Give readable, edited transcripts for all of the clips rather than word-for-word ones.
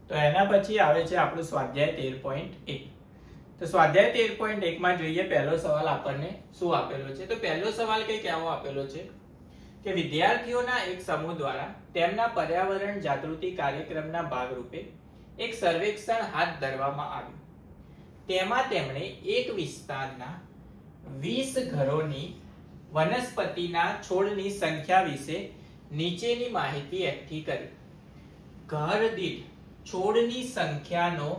તો એના પછી આવે છે આપણું સ્વાધ્યાય 13.1. તો સ્વાધ્યાય 13.1 માં જોઈએ પહેલો સવાલ આપણને શું આપેલો છે. તો પહેલો સવાલ કઈ કેવો આપેલો છે કે વિદ્યાર્થીઓના એક સમૂહ દ્વારા તેમના પર્યાવરણ જાગૃતિ કાર્યક્રમના ભાગરૂપે એક સર્વેક્ષણ હાથ ધરવામાં આવ્યું. તેમાં તેમણે એક વિસ્તારના 20 ઘરોની વનસ્પતિના છોડની સંખ્યા વિશે નીચેની માહિતી એકઠી કરી. ઘર દીઠ છોડની સંખ્યાનો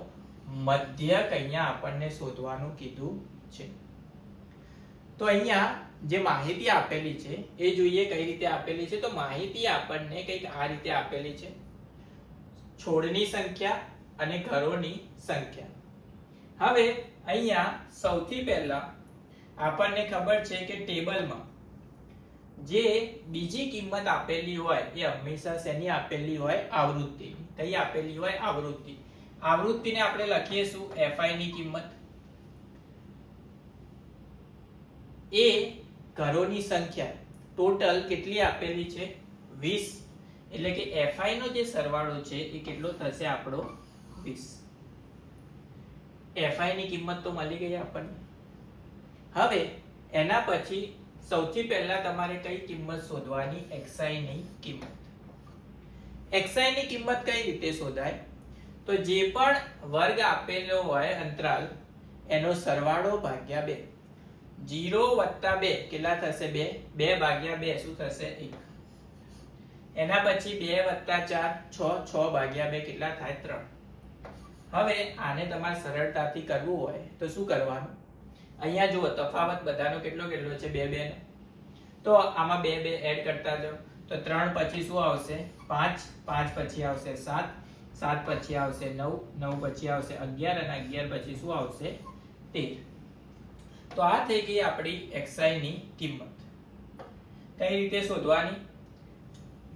મધ્યક અહીંયા આપણને શોધવાનું કીધું છે. તો અહીંયા જે માહિતી આપેલી છે એ જોઈએ કઈ રીતે આપેલી છે. તો માહિતી આપણને કંઈક આ રીતે આપેલી છે. છોડની સંખ્યા અને ઘરોની સંખ્યા. હવે અહીંયા સૌથી પહેલા આપણને ખબર છે કે ટેબલમાં જે બીજી કિંમત આપેલી હોય એ હંમેશા શેની આપેલી હોય? આવૃત્તિની. કઈ આપેલી હોય? આવૃત્તિ. આવૃત્તિને આપણે લખીએ શું? fi ની કિંમત. એ ઘરોની સંખ્યા ટોટલ કેટલી આપેલી છે? 20. એટલે કે fi નો જે સરવાળો છે એ કેટલો થશે આપણો? 20. fi ની કિંમત તો મળી ગઈ આપણને. હવે એના પછી સૌથી પહેલા તમારે કઈ કિંમત શોધવાની? xi ની કિંમત. xi ની કિંમત કઈ રીતે શોધાય? તો જે પણ વર્ગ આપેલો હોય અંતરાલ એનો સરવાળો ભાગ્યા 2. 0 + 2 કેટલા થશે? 2. 2 ભાગ્યા 2 શું થશે? 1. એના પછી 2 + 4 6. 6 ભાગ્યા 2 કેટલા થાય? 3. હવે આને તમારે સરળતાથી કરવું હોય તો શું કરવાનું? અહીંયા જુઓ તફાવત બધાનો કેટલો કેટલો છે? 2 2 નો. તો આમાં 2 2 એડ કરતા જાઓ. તો 3 પછી શું આવશે? 5. 5 પછી આવશે 7. 7 પછી આવશે 9. 9 પછી આવશે 11 અને 11 પછી શું આવશે? 13. તો આ થઈ ગઈ આપણી xi ની કિંમત. કઈ રીતે શોધવાની?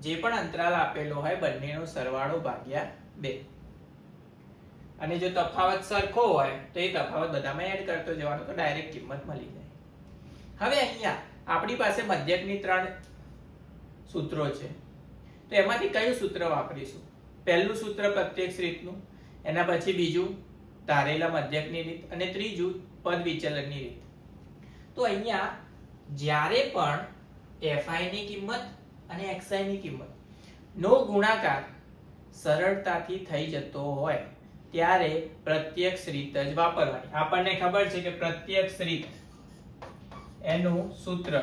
જે પણ અંતરાલ આપેલો હોય બંનેનો સરવાળો ભાગ્યા 2. અને જો તફાવત સરખો હોય તો એ તફાવત બધામાં એડ કરતો જવાનો તો ડાયરેક્ટ કિંમત મળી જાય. હવે અહીંયા આપણી પાસે મધ્યકની 3 સૂત્રો છે. તો એમાંથી કયું સૂત્ર વાપરીશું? પહેલું સૂત્ર પ્રત્યક્ષ રીતનું, એના પછી બીજું ધારેલા મધ્યકની રીત અને ત્રીજું પદ વિચલનની રીત. તો અહીંયા જ્યારે પણ fi ની કિંમત અને xi ની કિંમત નો ગુણાકાર સરળતાથી થઈ જતો હોય ત્યારે પ્રત્યક્ષ રીત જ વાપરવાની. આપણને ખબર છે કે પ્રત્યક્ષ રીત એનું સૂત્ર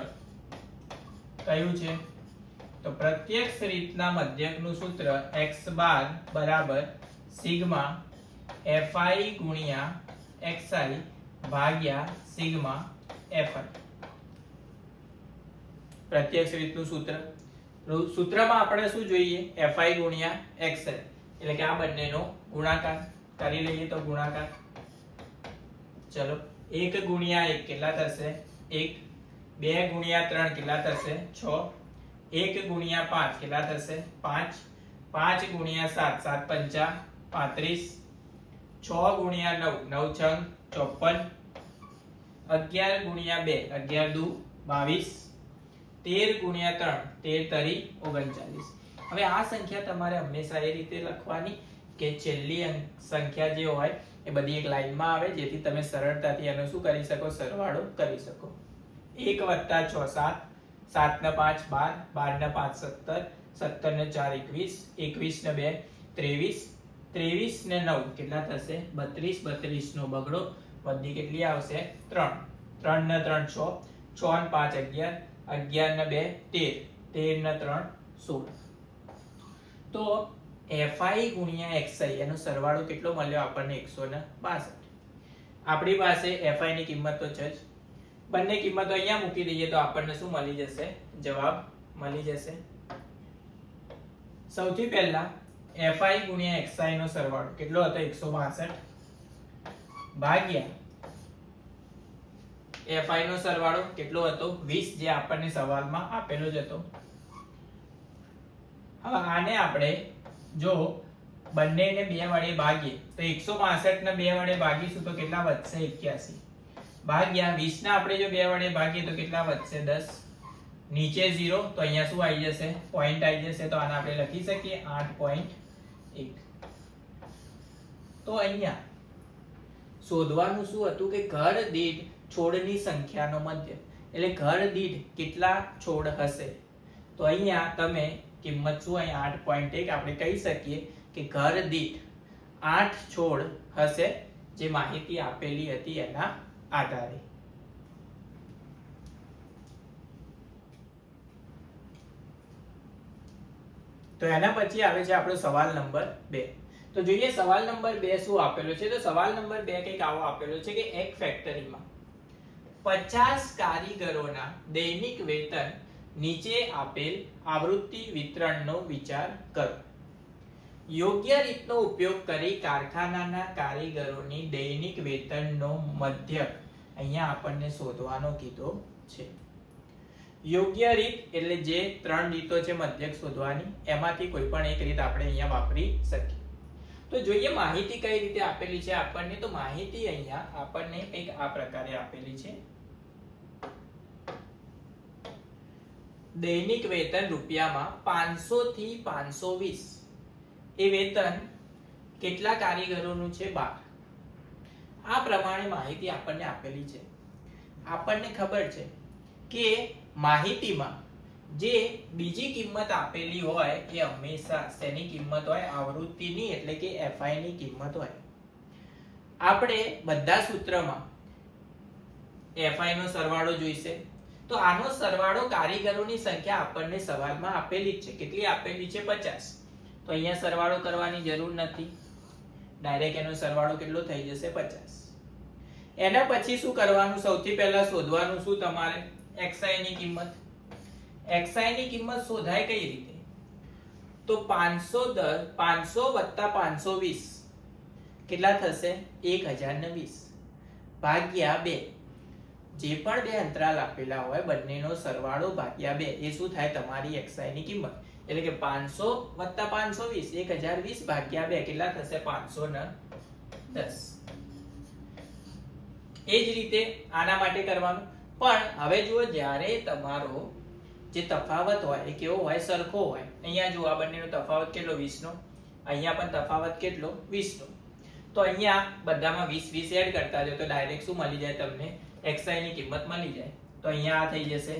કયું છે? તો પ્રત્યક્ષ રીતના મધ્યકનું સૂત્ર x બાર બરાબર સિગ્મા fi ગુણ્યા xi ભાગ્યા સિગ્મા fi. પ્રત્યક્ષ રીતનું સૂત્ર. સૂત્રમાં આપણે શું જોઈએ? fi ગુણ્યા xi એટલે કે આ બંનેનો ગુણાકાર કરી લઈએ. તો ગુણાકાર ચલો 1 ગુણ્યા 1 કેટલા થશે? 1. 2 ગુણ્યા 3 કેટલા થશે? 6. 1 ગુણ્યા 5 કેટલા થશે? 5. 5 ગુણ્યા 7 7 પંચા 35. 6 ગુણ્યા 9 9 છંગ 54. 11 ગુણ્યા 2 11 દુ 22. 13 ગુણ્યા 3 13 તરી 39. હવે આ સંખ્યા તમારે હંમેશા એ રીતે લખવાની કે છેલ્લી સંખ્યા જે હોય એ બધી એક લાઈનમાં આવે જેથી તમે સરળતાથી એનો શું કરી શકો? સરવાળો કરી શકો. 1 + 6 7. 7 ને 5 12. 12 ને 5 17. 17 ને 4 21. 21 ને 2 23. 23 ને 9 કેટલા થશે? 32. 32 નો બગડો વધી કેટલી આવશે? 3. 3 ને 3 6. 6 ને 5 11. 11 ને 2 13. 13 ને 3 16. તો fi ગુણ્યા xi એનો સરવાળો કેટલો મળ્યો આપણને? 162. આપણી પાસે fi ની કિંમત તો છે જ. બંને કિંમતો અહીંયા મૂકી દઈએ તો આપણને શું મળી જશે? જવાબ મળી જશે. સૌથી પહેલા fi ગુણ્યા xi નો સરવાળો કેટલો હતો? 162 ભાગ્યા fi નો સરવાળો કેટલો હતો? 20 જે આપણને સવાલમાં આપેલો જ હતો. હવે આને આપણે જો બંનેને 2 વડે ભાગીએ તો 162 ને 2 વડે ભાગીશું તો કેટલા વધશે? 81. ભાગ્યા 20 ને આપણે જો 2 વડે ભાગીએ તો કેટલા વધશે? 10. નીચે 0 તો અહીંયા શું આવી જશે? પોઈન્ટ આવી જશે. તો આને આપણે લખી શકીએ 8.1. તો અહીંયા શોધવાનું શું હતું કે ઘર દીઠ છોડની સંખ્યાનો મધ્ય, એટલે ઘર દીઠ કેટલા છોડ હશે. તો અહીંયા તમે કિંમત શું અહીંયા 8.1 આપણે કહી શકીએ કે ઘર દીઠ 8 છોડ હશે, જે માહિતી આપેલી હતી એના આધારે. તો એના પછી આવે છે આપણો સવાલ નંબર 2. તો જોઈએ સવાલ નંબર 2 શું આપેલો છે. તો સવાલ નંબર 2 કંઈક આવો આપેલો છે કે એક ફેક્ટરીમાં 50 કારીગરોના દૈનિક વેતન નીચે આપેલ આવૃત્તિ વિતરણનો વિચાર કરો. યોગ્ય રીતનો ઉપયોગ કરી કારખાનાના કારીગરોની દૈનિક વેતનનો મધ્યક અહીંયા આપણને શોધવાનો કીધો છે. યોગ્ય રીત એટલે જે 3 રીતો છે મધ્યક શોધવાની, એમાંથી કોઈ પણ એક રીત આપણે અહીંયા વાપરી શકીએ. તો જોઈએ માહિતી કઈ રીતે આપેલી છે આપણને. તો માહિતી અહીંયા આપણને કંઈક આ પ્રકારે આપેલી છે. દૈનિક વેતન રૂપિયામાં 500 થી 520. એ વેતન કેટલા કારીગરોનું છે? 12. આ પ્રમાણે માહિતી આપણને આપેલી છે. આપણને ખબર છે કે માહિતીમાં જે બીજી કિંમત આપેલી હોય એ હંમેશા શેની કિંમત હોય? આવૃત્તિની, એટલે કે FI ની કિંમત હોય. આપણે બધા સૂત્રમાં FI નો સરવાળો જોઈશે. તો આનો સરવાળો કારીગરોની સંખ્યા આપણને સવાલમાં આપેલી જ છે. કેટલી આપેલી છે? 50. તો અહીંયા સરવાળો કરવાની જરૂર નથી, ડાયરેક્ટ એનો સરવાળો કેટલો થઈ જશે? 50. એના પછી શું કરવાનું? સૌથી પહેલા શોધવાનું શું તમારે? XI ની કિંમત. XI ની કિંમત શોધાય કઈ રીતે? તો 500 વત્તા 520 કેટલા થશે? 1020 ભાગ્યા 2. જે પણ બે અંતરાલ આપેલા હોય બંનેનો સરવાળો ભાગ્યા 2 એ શું થાય? તમારી XI ની કિંમત. એટલે કે 500 વત્તા 520 1020 ભાગ્યા 2 કેટલા થશે? 510. એ જ રીતે આના માટે કરવાનું. પણ હવે જુઓ, જ્યારે તમારો જે તફાવત હોય એ કેવો હોય? સરખો હોય. અહીંયા જુઓ, આ બંનેનો તફાવત કેટલો? 20 નો. અહીંયા પણ તફાવત કેટલો? 20 નો. તો અહીંયા બધામાં 20 એડ કરતા જાઓ તો ડાયરેક્ટ શું મળી જાય તમને? XI ની કિંમત મળી જાય. તો અહીંયા આ થઈ જશે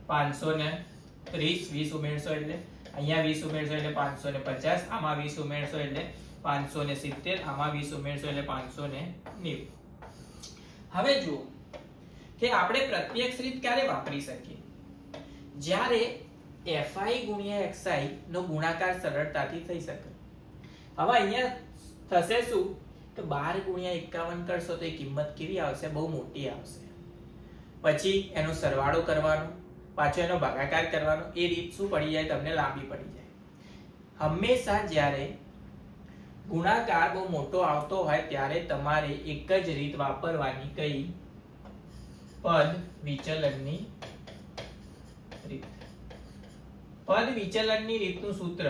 530. 20 ઉમેરશો એટલે અહીંયા 20 ઉમેરશો એટલે 550. આમાં 20 ઉમેરશો એટલે 570. આમાં 20 ઉમેરશો એટલે 590. હવે જુઓ કે આપણે પ્રત્યક્ષ રીત ક્યારે વાપરી શકીએ? જ્યારે FI ગુણ્યા XI નો ગુણાકાર સરળતાથી થઈ શકે. હવે અહીંયા થશે શું? તો 12 ગુણ્યા 51 કરશો તો એ કિંમત કેવી આવશે? બહુ મોટી આવશે. પછી એનો સરવાળો કરવાનો, પાછો એનો ભાગાકાર કરવાનો. એ રીત શું પડી જાય? તમને લાંબી પડી જાય. હંમેશા જ્યારે ગુણાકાર બહુ મોટો આવતો હોય ત્યારે તમારે એક જ રીત વાપરવાની. કઈ? પદ વિચલનની રીત. પદ વિચલનની રીતનું સૂત્ર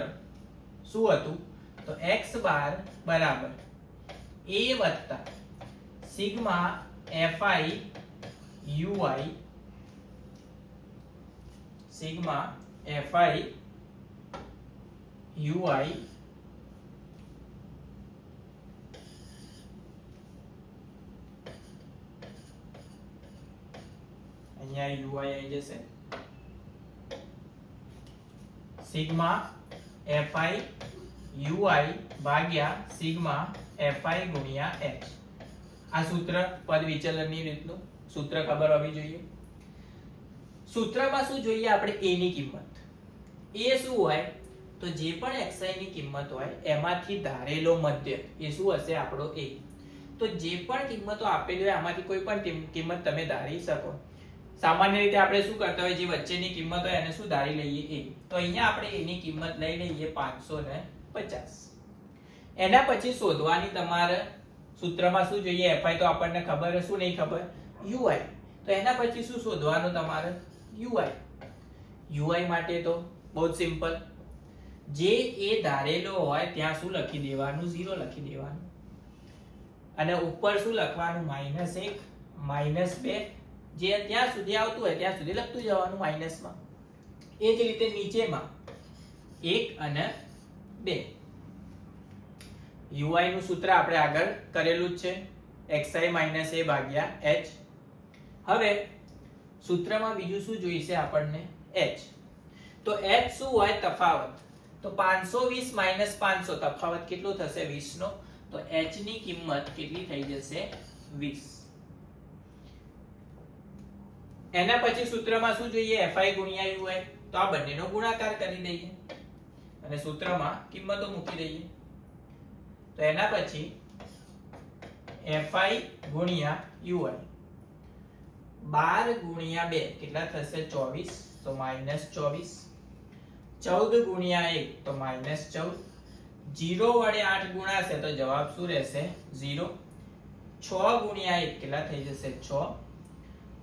શું હતું? તો x બાર બરાબર a વત્તા sigma fi ui sigma fi ui અહીંયા ui આવી જશે. સિગ્મા fi ui ભાગ્યા સિગ્મા fi ગુણ્યા h. આ સૂત્ર પદ વિચલનની રીતનું સૂત્ર ખબર હોવી જોઈએ. સૂત્રમાં શું જોઈએ આપણે? a ની કિંમત. a શું હોય? તો જે પણ xi ની કિંમત હોય એમાંથી ધારેલો મધ્ય એ શું હશે? આપણો a. તો જે પણ કિંમતો આપેલી હોય આમાંથી કોઈ પણ કિંમત તમે ધારી શકો. સામાન્ય રીતે આપણે શું કરતા હોય? જે વચ્ચેની કિંમત હોય એને શું ધારી લઈએ? a. તો અહીંયા આપણે a ની કિંમત લઈ લઈએ 550. એના પછી શોધવાની તમારે સૂત્રમાં શું જોઈએ? fi તો આપણને ખબર છે. શું નહીં ખબર? ui. તો એના પછી શું શોધવાનું તમારે? ui. ui માટે તો બહુ જ સિમ્પલ. જે એ ધારેલો હોય ત્યાં શું લખી દેવાનું? 0 લખી દેવાનું. અને ઉપર શું લખવાનું? -1 -2. જે ત્યાં સુધી આવતું હોય ત્યાં સુધી લખતું જવાનું માઈનસમાં. એ જ રીતે નીચેમાં 1 અને 2. યુઆઈ નું સૂત્ર આપણે આગળ કરેલું જ છે xi માઇનસ a ભાગ્યા h. હવે સૂત્રમાં બીજું શું જોઈશે આપણને? h. તો h શું હોય? તફાવત. તો 520 માઇનસ 500 તફાવત કેટલો થશે? 20 નો. તો h ની કિંમત કેટલી થઈ જશે? 20. એના પછી સૂત્રમાં શું જોઈએ? fi ગુણ્યા ui. તો આ બંનેનો ગુણાકાર કરી દઈએ અને સૂત્રમાં કિંમતો મૂકી દઈએ. તો એના પછી fi ગુણ્યા ui 12 ગુણ્યા 2 કેટલા થશે? 24. તો -24. 14 ગુણ્યા 1 તો -14. 0 વડે 8 ગુણાશે તો જવાબ શું રહેશે? 0. 6 ગુણ્યા 1 કેટલા થઈ જશે? 6.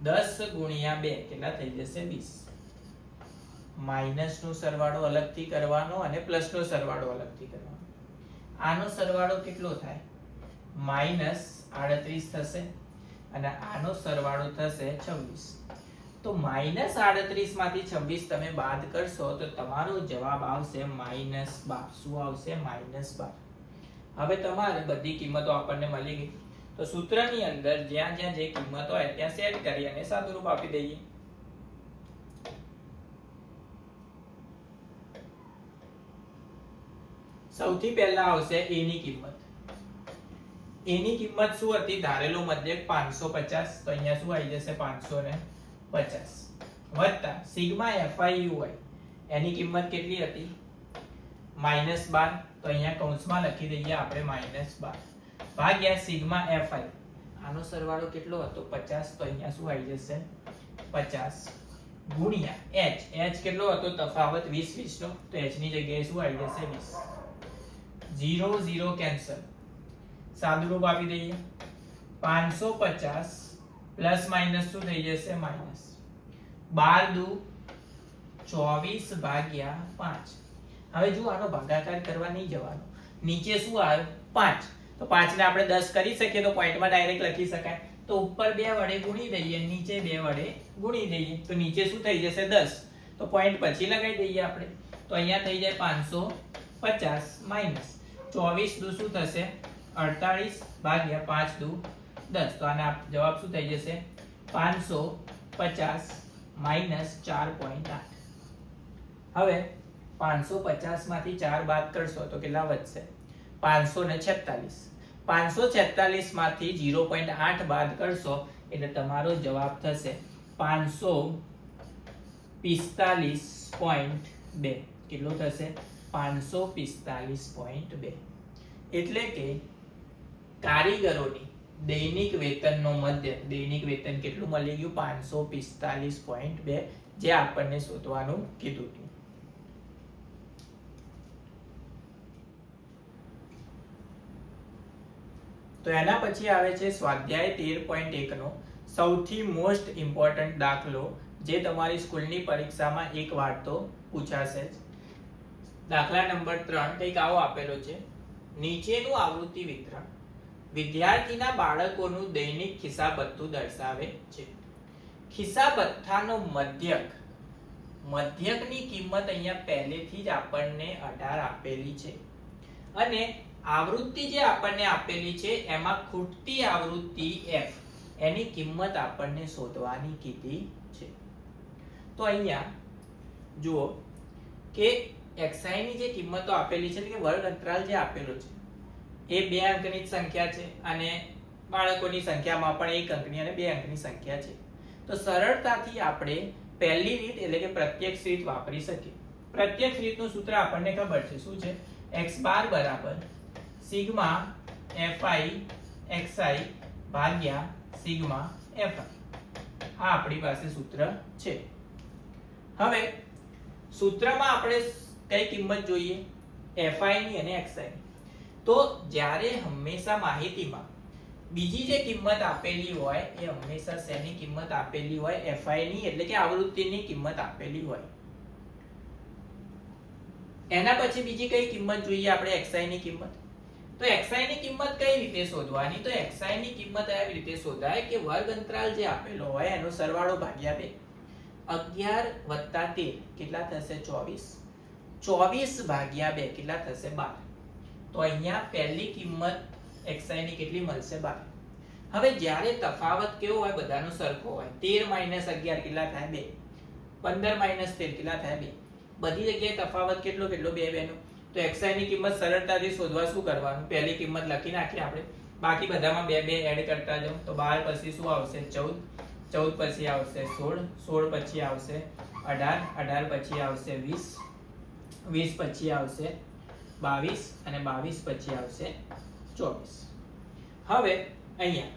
10 ગુણ્યા 2 કેટલા થઈ જશે? 20. માઇનસ નો સરવાળો અલગથી કરવાનો અને પ્લસ નો સરવાળો અલગથી કરવાનો. આનો સરવાળો કેટલો થાય? -38 થશે અને આનો સરવાળો થશે 26. તો -38 માંથી 26 તમે બાદ કરશો તો તમારો જવાબ આવશે -12. શું આવશે? -12. હવે તમારે બધી કિંમતો આપણને મળી ગઈ. તો સૂત્રની અંદર જ્યાં જ્યાં જે કિંમત હોય ત્યાં સેટ કરી અને સાદુરૂપ આપી દઈએ. સૌથી પહેલા આવશે a ની કિંમત. a ની કિંમત શું હતી? ધારેલો મધ્યક 550. તો અહીંયા શું આવી જશે? 550 વત્તા સિગ્મા fi ui. એની કિંમત કેટલી હતી? -12. તો અહીંયા કૌંસમાં લખી દઈએ આપણે -12 ભાગ્યા સિગ્મા fi. આનો સરવાળો કેટલો હતો? 50. તો અહીંયા શું આવી જશે? 50 ગુણ્યા h. h કેટલો હતો? તફાવત 20 20 નો. તો h ની જગ્યાએ શું આવી જશે? 20. 0 0 કેન્સલ. સાદુરૂપ આપી દઈએ. 550 પ્લસ માઇનસ શું થઈ જશે? માઇનસ. 12 દુ 24 ભાગ્યા 5. હવે જો આનો ભાગાકાર કરવા નહીં જવાનો. નીચે શું આવ્યું? 5. તો 5 ને આપણે 10 કરી શકીએ તો પોઈન્ટમાં ડાયરેક્ટ લખી શકાય. તો ઉપર 2 વડે ગુણી દઈએ, નીચે 2 વડે ગુણી દઈએ. તો નીચે શું થઈ જશે? 10. તો પોઈન્ટ પછી લગાવી દઈએ આપણે. તો અહીંયા થઈ જાય 550 માઇનસ 24 દુ શું થશે? 48 ભાગ્યા 5 દુ 10. તો આનો જવાબ શું થઈ જશે? 550 માઇનસ 4.8. હવે 550 માંથી 4 બાદ કરશો તો કેટલા વધશે? 546. 546 માંથી 0.8 બાદ કરશો એટલે તમારો જવાબ થશે 545.2. કેટલો થશે? 545.2. એટલે કે કારીગરોની દૈનિક વેતનનો મધ્યક, દૈનિક વેતન કેટલું મળી ગયું? 545.2, જે આપણને શોધવાનું કીધું હતું. તો એના પછી આવે છે સ્વાધ્યાય 13.1 નો સૌથી મોસ્ટ ઇમ્પોર્ટન્ટ દાખલો, જે તમારી સ્કૂલની પરીક્ષામાં એક વાર તો પૂછાશે જ. દાખલા નંબર 3 કંઈક આવો આપેલો છે. નીચેનું આવૃત્તિ વિતરણ વિદ્યાર્થીના બાળકોનું દૈનિક ખિસ્સાબત્તું દર્શાવે છે. ખિસ્સાબત્તાનો મધ્યકની કિંમત અહીંયા પહેલેથી જ આપણને 18 આપેલી છે અને આવૃત્તિ જે આપણને આપેલી છે એમાં ખૂટતી આવૃત્તિ f, એની કિંમત આપણને શોધવાની કીધી છે. તો અહીંયા જુઓ કે xi ની જે કિંમતો આપેલી છે, એટલે કે વર્ગ અંતરાલ જે આપેલો છે એ 2 અંકની જ સંખ્યા છે અને બાળકોની સંખ્યામાં પણ 1 અંકની અને 2 અંકની સંખ્યા છે. તો સરળતાથી આપણે પહેલી રીત એટલે કે પ્રત્યક્ષ રીત વાપરી શકીએ. પ્રત્યક્ષ રીતનું સૂત્ર આપણને ખબર છે. શું છે? x બાર બરાબર સિગ્મા fi xi ભાગ્યા સિગ્મા fi. આ આપણી પાસે સૂત્ર છે. હવે સૂત્રમાં આપણે કઈ કિંમત જોઈએ? fi ની અને xi ની. તો જ્યારે હંમેશા માહિતીમાં બીજી જે કિંમત આપેલી હોય એ હંમેશા શેની કિંમત આપેલી હોય? fi ની, એટલે કે આવૃત્તિની કિંમત આપેલી હોય. એના પછી બીજી કઈ કિંમત જોઈએ આપણે? xi ની કિંમત. તો xi ની કિંમત કઈ રીતે શોધવાની? તો xi ની કિંમત આવી રીતે શોધાય કે વર્ગ અંતરાલ જે આપેલો હોય એનો સરવાળો ભાગ્યા 2. 11 વત્તા 13 કેટલા થશે? 24. 24 ભાગ્યા 2 કેટલા થશે? 12. તો અહીંયા પહેલી કિંમત xi ની કેટલી મળશે 12. હવે જ્યારે તફાવત કેવો હોય બધાનો સરખો હોય 13 - 11 કેટલા થાય 2, 15 - 13 કેટલા થાય 2, બધી જગ્યાએ તફાવત કેટલો 2 બેનો. તો xi ની કિંમત સરળતાથી શોધવા શું કરવાનું, પહેલી કિંમત લખી નાખીએ આપણે, બાકી બધામાં 2 એડ કરતા જાઓ. તો 12 પછી શું આવશે 14, 14 પછી આવશે 16, 16 પછી આવશે 18, 18 પછી આવશે 20, 20 પછી આવશે 22 અને 22 પછી આવશે 24. હવે અહીંયા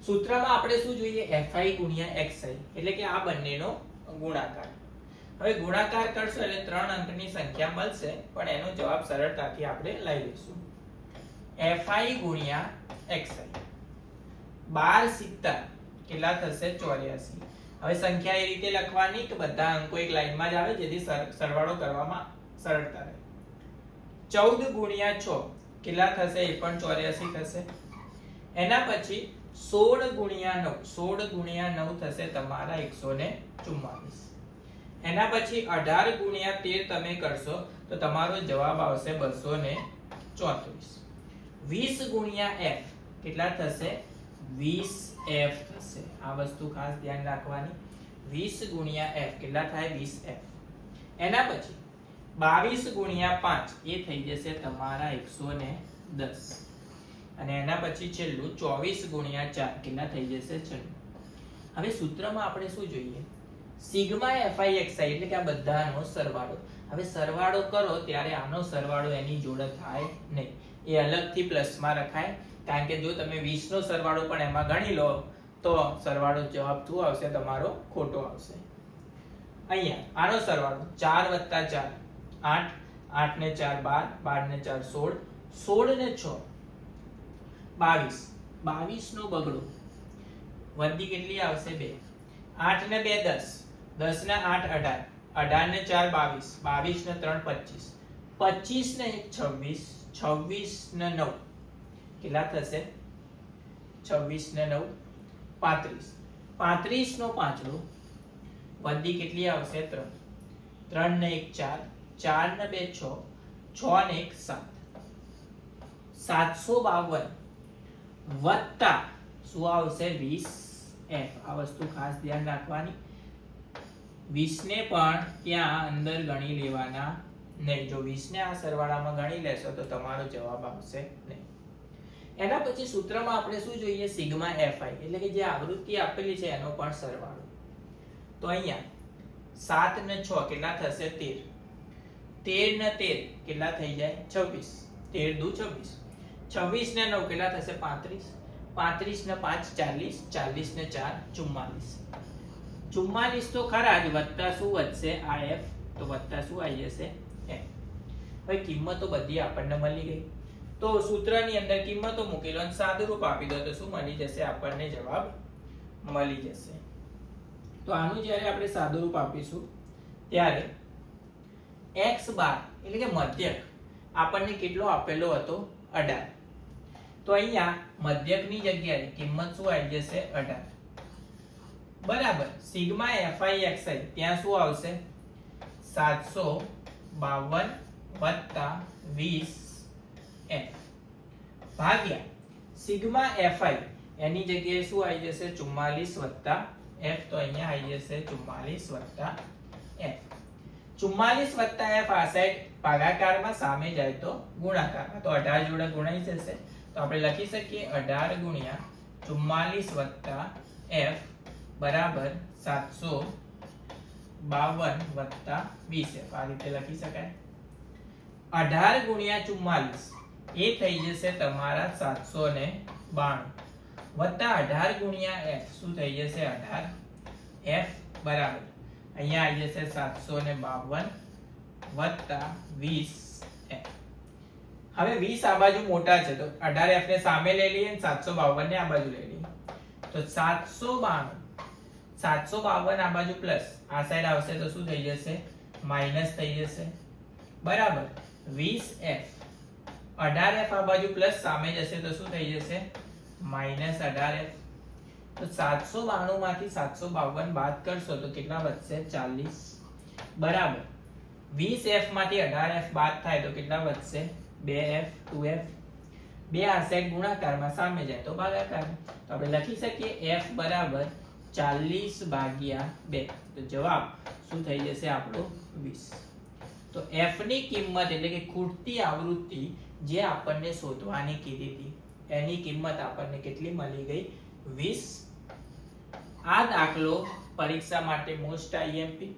સૂત્રમાં આપણે શું જોઈએ, fi ગુણ્યા xi એટલે કે આ બંનેનો ગુણાકાર. હવે ગુણાકાર કરશો એટલે 3 અંકની સંખ્યા મળશે, પણ એનો જવાબ સરળતાથી આપણે લઈ લઈશું. fi ગુણ્યા xi 12 સિત્તા કેટલા થશે 84. હવે સંખ્યા એ રીતે લખવાની કે બધા અંકો એક લાઈનમાં જ આવે જેથી સરવાળો કરવામાં સરળતા રહે. 14 ગુણ્યા 6 કેટલા થશે, એ પણ 84 થશે. એના પછી 16 ગુણ્યા 9, 16 ગુણ્યા 9 થશે તમારા 144. એના પછી 18 ગુણ્યા 13 તમે કરશો તો તમારો જવાબ આવશે 234. 20 ગુણ્યા f કેટલા થશે 20f થશે. આ વસ્તુ ખાસ ધ્યાન રાખવાની. 20 ગુણ્યા f કેટલા થાય 20f. એના પછી 22 ગુણ્યા 5 એ થઈ જશે તમારા 110. અને એના પછી છેલ્લું 24 ગુણ્યા 4 કેટલા થઈ જશે 96. હવે સૂત્રમાં આપણે શું જોઈએ, સિગ્મા fi xi એટલે કે આ બધાનો સરવાળો. હવે સરવાળો કરો ત્યારે આનો સરવાળો એની જોડે થાય નહીં, એ અલગથી પ્લસમાં રખાય. કારણ કે જો તમે 20 નો સરવાળો પણ એમાં ગણી લો તો સરવાળો જવાબ શું આવશે તમારો ખોટો આવશે. અહીંયા આનો સરવાળો 4 + 4 8, 8 ને 4 12, 12 ને 4 16, 16 ને 6 22, 22 નો બગડો વધી કેટલી આવશે 2, 8 ને 2 10, 10 ને 8 18, 18 ને 4 22, 22 ને 3 25, 25 ને 1 26, 26 ને 9 કેટલા થશે 26 ને 9 35, 35 નો પાંચડો વધી કેટલી આવશે 3, 3 ને 1 4, 4 ને 2 6, 6 ને 1 7, 752 વત્તા શું આવશે 20f. આ વસ્તુ ખાસ ધ્યાન રાખવાની. 20 ને પણ ત્યાં અંદર ગણી લેવાના નહીં. જો 20 ને આ સરવાળામાં ગણી લેશો તો તમારો જવાબ આવશે નહીં. એના પછી સૂત્રમાં આપણે શું જોઈએ, સિગ્મા fi એટલે કે જે આવૃત્તિ આપેલી છે એનો પણ સરવાળો. તો અહીંયા 7 ને 6 કેટલા થશે 13, 13 ને 13 કેટલા થઈ જાય 26, 13 દુ 26, 26 ને 9 કેટલા થશે 35, 35 ને 5 40, 40 ને 4 44, 44 તો ખરા જ, વત્તા શું વધશે આ f, તો વત્તા શું આવી જશે f. હવે કિંમતો બધી આપણને મળી ગઈ. તો સૂત્રની અંદર કિંમતો મૂકી લો અને સાદુરૂપ આપી દો તો શું મળી જશે આપણને જવાબ મળી જશે. તો આનું જ્યારે આપણે સાદુરૂપ આપીશું ત્યારે x બાર એટલે કે મધ્યક આપણને કેટલો આપેલો હતો 18. તો અહીંયા મધ્યકની જગ્યાએ કિંમત શું આવી જશે 18 બરાબર. સિગ્મા fi xi ત્યાં શું આવશે 752 વત્તા 20f ભાગ્યા સિગ્મા fi એની જગ્યાએ શું આવી જશે 44 વત્તા f. તો અહીંયા આવી જશે 44 વત્તા f. 44 વત્તા f આ સાઈડ ભાગાકારમાં, સામે જાય તો ગુણાકારમાં. તો 18 જોડે ગુણાઈ જશે તો આપણે લખી શકીએ 18 ગુણ્યા 44 વત્તા f બરાબર 752 વત્તા 20f. આ રીતે લખી શકાય. 18 ગુણ્યા 44 એ થઈ જશે તમારા 792 વત્તા 18 ગુણ્યા f શું થઈ જશે 18f બરાબર અહીંયા આવી જશે 752 વત્તા 20f. હવે 20 આ બાજુ મોટા છે તો 18f ને સામે લઈ લઈએ અને 752 ને આ બાજુ લઈ લઈએ. તો 752 આ બાજુ પ્લસ, આ સાઈડ આવશે તો શું થઈ જશે માઈનસ થઈ જશે બરાબર 20f. 18f આ બાજુ પ્લસ સામે જશે તો શું થઈ જશે માઈનસ 18f. તો 792 માંથી 752 બાદ કરશો તો કેટલા વધશે 40 બરાબર 20f માંથી 18f બાદ થાય તો કેટલા વધશે 2f 2f, બે આ સાઈડ ગુણાકારમાં સામે જાય તો ભાગાકાર, તો આપણે લખી શકીએ f બરાબર 40 ભાગ્યા 2, તો જવાબ શું થઈ જશે આપણો 20. તો f ની કિંમત એટલે કે ખૂટતી આવૃત્તિ જે આપણને શોધવાની કીધી હતી એની કિંમત આપણને કેટલી મળી ગઈ? 20. આ દાખલો પરીક્ષા માટે મોસ્ટ આઈએમપી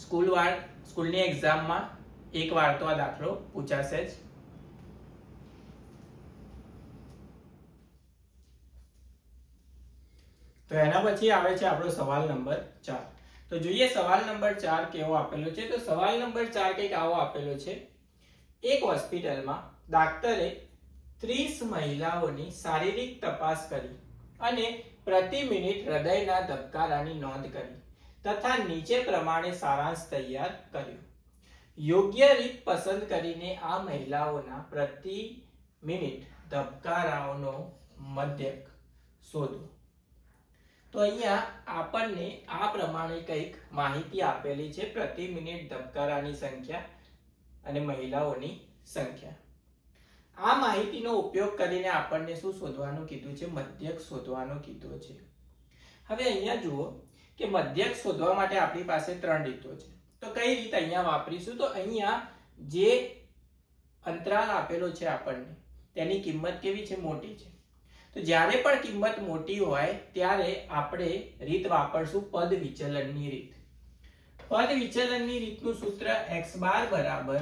સ્કૂલની એક્ઝામમાં એક વાર તો આ દાખલો પૂછાશે જ. તો એના પછી આવે છે આપણો સવાલ નંબર 4. તો જોઈએ સવાલ નંબર 4 કેવો આપેલો છે. તો સવાલ નંબર 4 કંઈક આવો આપેલો છે. એક હોસ્પિટલમાં ડોક્ટરે 30 મહિલાઓની શારીરિક તપાસ કરી અને પ્રતિ મિનિટ હૃદયના ધબકારાની નોંધ કરી તથા નીચે પ્રમાણે સારાંશ તૈયાર કર્યો. યોગ્ય રીત પસંદ કરીને આ મહિલાઓના પ્રતિ મિનિટ ધબકારાઓનો મધ્યક શોધો. તો અહીંયા આપણને આ પ્રમાણે કંઈક માહિતી આપેલી છે, પ્રતિ મિનિટ ધબકારાની સંખ્યા અને મહિલાઓની સંખ્યા. આ માહિતીનો ઉપયોગ કરીને આપણને શું શોધવાનું કીધું છે? મધ્યક શોધવાનું કીધું છે. હવે અહીંયા જુઓ કે મધ્યક શોધવા માટે આપણી પાસે 3 રીતો છે. તો કઈ રીત અહીંયા વાપરીશું? તો અહીંયા જે અંતરાલ આપેલો છે આપણને તેની કિંમત કેવી છે? મોટી છે. તો જ્યારે પણ કિંમત મોટી હોય ત્યારે આપણે રીત વાપરશું પદ વિચલનની રીત. પદ વિચલનની રીતનું સૂત્ર x બાર બરાબર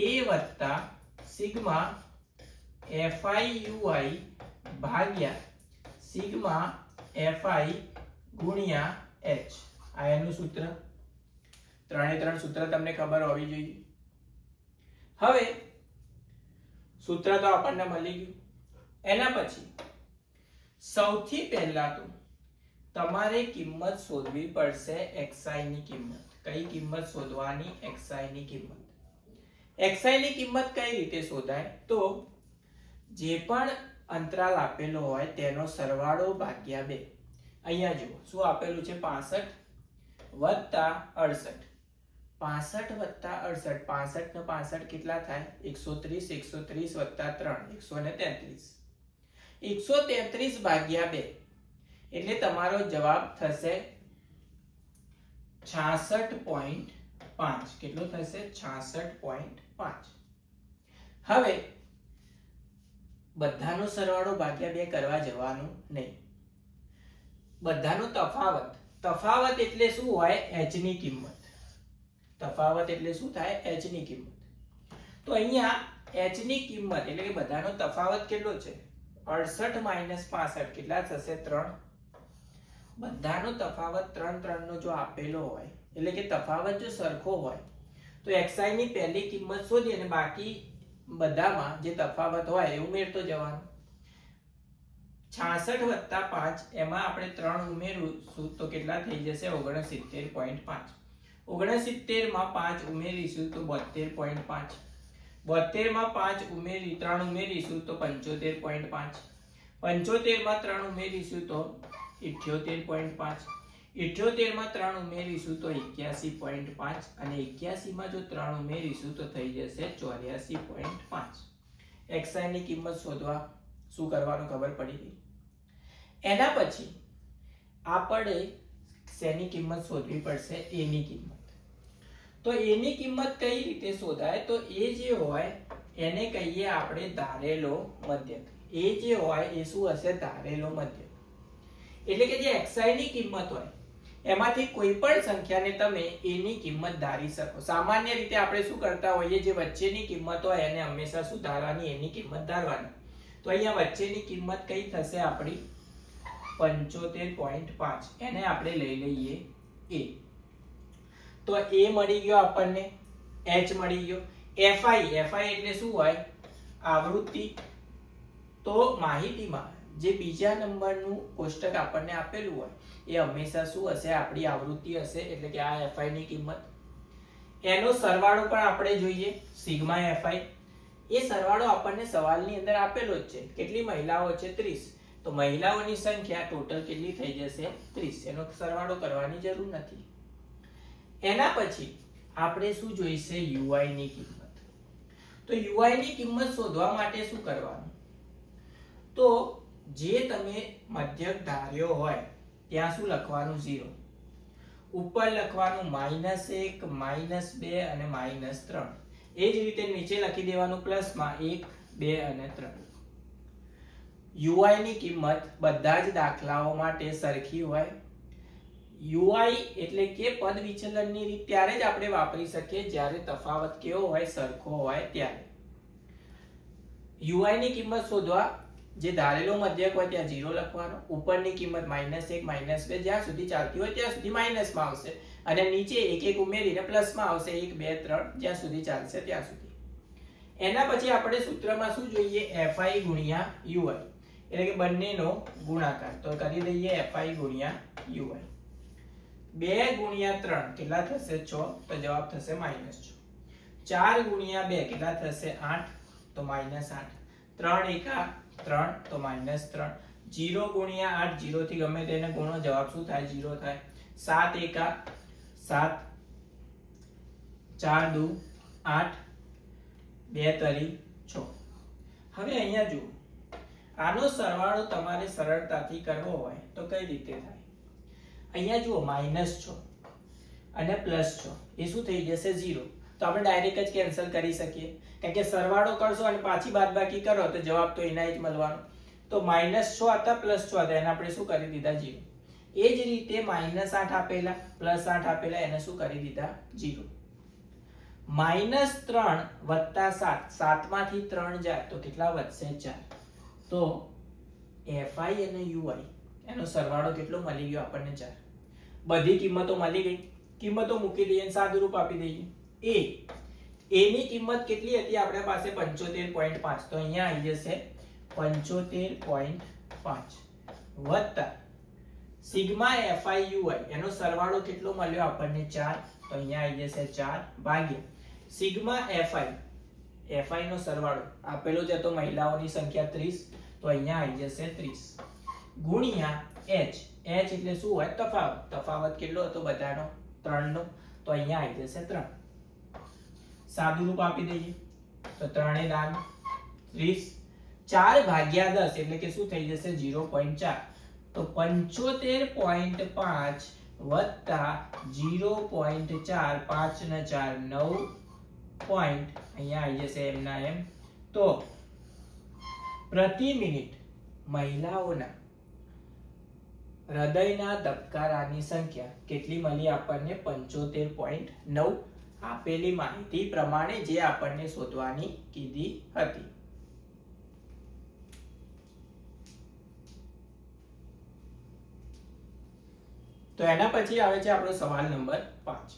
a વત્તા સિગ્મા fi ui ભાગ્યા સિગ્મા fi ગુણ્યા h. આ એનું સૂત્ર. 3 સૂત્ર તમને ખબર હોવી જોઈએ. હવે સૂત્ર તો આપણને મળી ગયું. એના પછી સૌથી પહેલા તો તમારે કિંમત શોધવી પડશે xi ની કિંમત. કઈ કિંમત શોધવાની? xi ની કિંમત. xi ની કિંમત કઈ રીતે શોધાય? તો જે પણ અંતરાલ આપેલો હોય તેનો સરવાળો ભાગ્યા 2. અહીંયા જુઓ શું આપેલું છે? 65 વત્તા 68. 65 વત્તા 68, 65 ને 65 કેટલા થાય? 130. 130 વત્તા 3 133. 133 ભાગ્યા 2 એટલે તમારો જવાબ થશે 66.5. કેટલો થશે? 66.5. હવે બધાનો સરવાળો ભાગ્યા 2 કરવા જવાનું નહીં. બધાનો તફાવત એટલે શું હોય? h ની કિંમત. તફાવત એટલે શું થાય? h ની કિંમત. તો અહીંયા h ની કિંમત એટલે કે બધાનો તફાવત કેટલો છે? 68 માઈનસ 65 કેટલા થશે? 3. બધાનો તફાવત 3 નો જો આપેલો હોય એટલે કે તફાવત જો સરખો હોય તો xi ની પહેલી કિંમત શોધી અને બાકી બધામાં જે તફાવત હોય એ ઉમેરતો જવાનો. 66 વત્તા 5 એમાં આપણે 3 ઉમેરશું તો કેટલા થઈ જશે? 69.5. 69 માં 5 ઉમેરીશું તો 72.5. 72 માં 5 3 ઉમેરીશું તો 75.5. 75 માં 3 ઉમેરીશું તો 78.5. 78 માં 3 ઉમેરીશું તો 81.5 અને 81 માં જો 3 ઉમેરીશું તો થઈ જશે 84.5. xi ની કિંમત શોધવા શું કરવાનું ખબર પડી ગઈ. એના પછી આપણે શેની કિંમત શોધવી પડશે? a ની કિંમત. તો a ની કિંમત કઈ રીતે શોધાય? તો a જે હોય એને કહીએ આપણે ધારેલો મધ્યક. a જે હોય એ શું હશે? ધારેલો મધ્યક. એટલે કે જે xi ની કિંમત હોય એમાંથી કોઈ પણ સંખ્યાને તમે a ની કિંમત ધારી શકો. સામાન્ય રીતે આપણે શું કરતા હોઈએ? જે વચ્ચેની કિંમત હોય એને હંમેશા શું ધારવાની? a ની કિંમત ધારવાની. તો અહીંયા વચ્ચેની કિંમત કઈ થશે આપણી? 75.5. એને આપણે લઈ લઈએ a. તો a મળી ગયો આપણને, h મળી ગયો. fi એટલે શું હોય? આવૃત્તિ. તો માહિતીમાં જે બીજા નંબરનું કોષ્ટક આપણને આપેલું હોય એ હંમેશા શું હશે? આપણી આવૃત્તિ હશે. એટલે કે આ fi ની કિંમત. એનો સરવાળો પણ આપણે જોઈએ સિગ્મા fi. એ સરવાળો આપણને સવાલની અંદર આપેલો જ છે. કેટલી મહિલાઓ છે? 30. તો મહિલાઓની સંખ્યા ટોટલ કેટલી થઈ જશે? 30. એનો સરવાળો કરવાની જરૂર નથી. એના પછી આપણે શું જોઈશે? ui ની કિંમત. તો યુઆઈ ની કિંમત શોધવા માટે શું કરવાનું? તો જે તમે મધ્યક ધાર્યો હોય ત્યાં શું લખવાનું? 0. ઉપર લખવાનું -1 -2 અને -3. એ જ રીતે નીચે લખી દેવાનું પ્લસમાં 1 2 અને 3. યુઆઈ ની કિંમત બધા જ દાખલાઓ માટે સરખી હોય. યુઆઈ એટલે કે પદ વિચલનની રીત ત્યારે જ આપણે વાપરી શકીએ જ્યારે તફાવત કેવો હોય? સરખો હોય ત્યારે. યુઆઈ ની કિંમત શોધવા જે ધારેલો મધ્યક હોય ત્યાં 0 લખવાનો, ઉપરની કિંમત -1 -2 જ્યાં સુધી ચાલતી હોય ત્યાં સુધી માઈનસમાં આવશે અને નીચે એક એક ઉમેરીને પ્લસમાં આવશે 1 2 3 જ્યાં સુધી ચાલશે ત્યાં સુધી. એના પછી આપણે સૂત્રમાં શું જોઈએ? fi ગુણ્યા ui એટલે કે બંનેનો ગુણાકાર. તો કરી દઈએ fi ગુણ્યા ui. 2 ગુણ્યા 3 કેટલા થશે? 6. તો જવાબ થશે -6. 4 ગુણ્યા 2 કેટલા થશે? 8. તો -8. 3 એકા 3 તો -3. 0 ગુણ્યા 8 0 થી ગમે તેને ગુણો, જવાબ શું થાય? 0 થાય. 7 એકા 7. 4 દુ 8. 2 તરી 6. હવે અહીંયા જુઓ, આનો સરવાળો તમારે સરળતાથી કરવો હોય તો કઈ રીતે થાય? અહીંયા જુઓ -6 અને +6 એ શું થઈ જશે? 0. તો આપણે ડાયરેક્ટ જ કેન્સલ કરી શકીએ કારણ કે સરવાળો કરશો અને પાછી બાદબાકી કરો તો જવાબ તો એના જ મળવાનો. તો -6 હતા +6 હતા એને આપણે શું કરી દીધા? 0. એ જ રીતે -8 આપેલા +8 આપેલા એને શું કરી દીધા? 0. -3 + 7 7 માંથી 3 જાય તો કેટલા વધશે? 4. તો fi અને ui એનો સરવાળો કેટલો મળી ગયો આપણને? 4. બધી કિંમતો મળી ગઈ. કિંમતો મૂકી દઈએ અને સાદુરૂપ આપી દઈએ. a ની કિંમત કેટલી હતી આપણા પાસે? 75.5. તો અહીંયા આવી જશે 75.5 વત્તા સિગ્મા fi ui એનો સરવાળો કેટલો મળ્યો આપણને? 4. તો અહીંયા આવી જશે 4 ભાગ્યા સિગ્મા fi નો સરવાળો આપેલો છે તો મહિલાઓની સંખ્યા 30. તો અહીંયા આવી જશે 30 ગુણ્યા h એટલે શું હોય? તફાવત. તફાવત કેટલો હતો બધાનો? 3 નો. તો અહીંયા આવી જશે 3. સાદુરૂપ આપી દઈએ તો 3 એ દાન 30. 4 ભાગ્યા 10 એટલે કે શું થઈ જશે? 0.4. તો 75.5 વત્તા 0.4 5 ને 4 9 પોઈન્ટ અહીંયા આવી જશે એમના એમ. તો પ્રતિ મિનિટ મહિલાઓના હૃદયના ધબકારાની સંખ્યા કેટલી મળી આપણને? 75.9. આપેલી માહિતી પ્રમાણે જે આપણને શોધવાની કીધી હતી. તો એના પછી આવે છે આપણો સવાલ નંબર 5.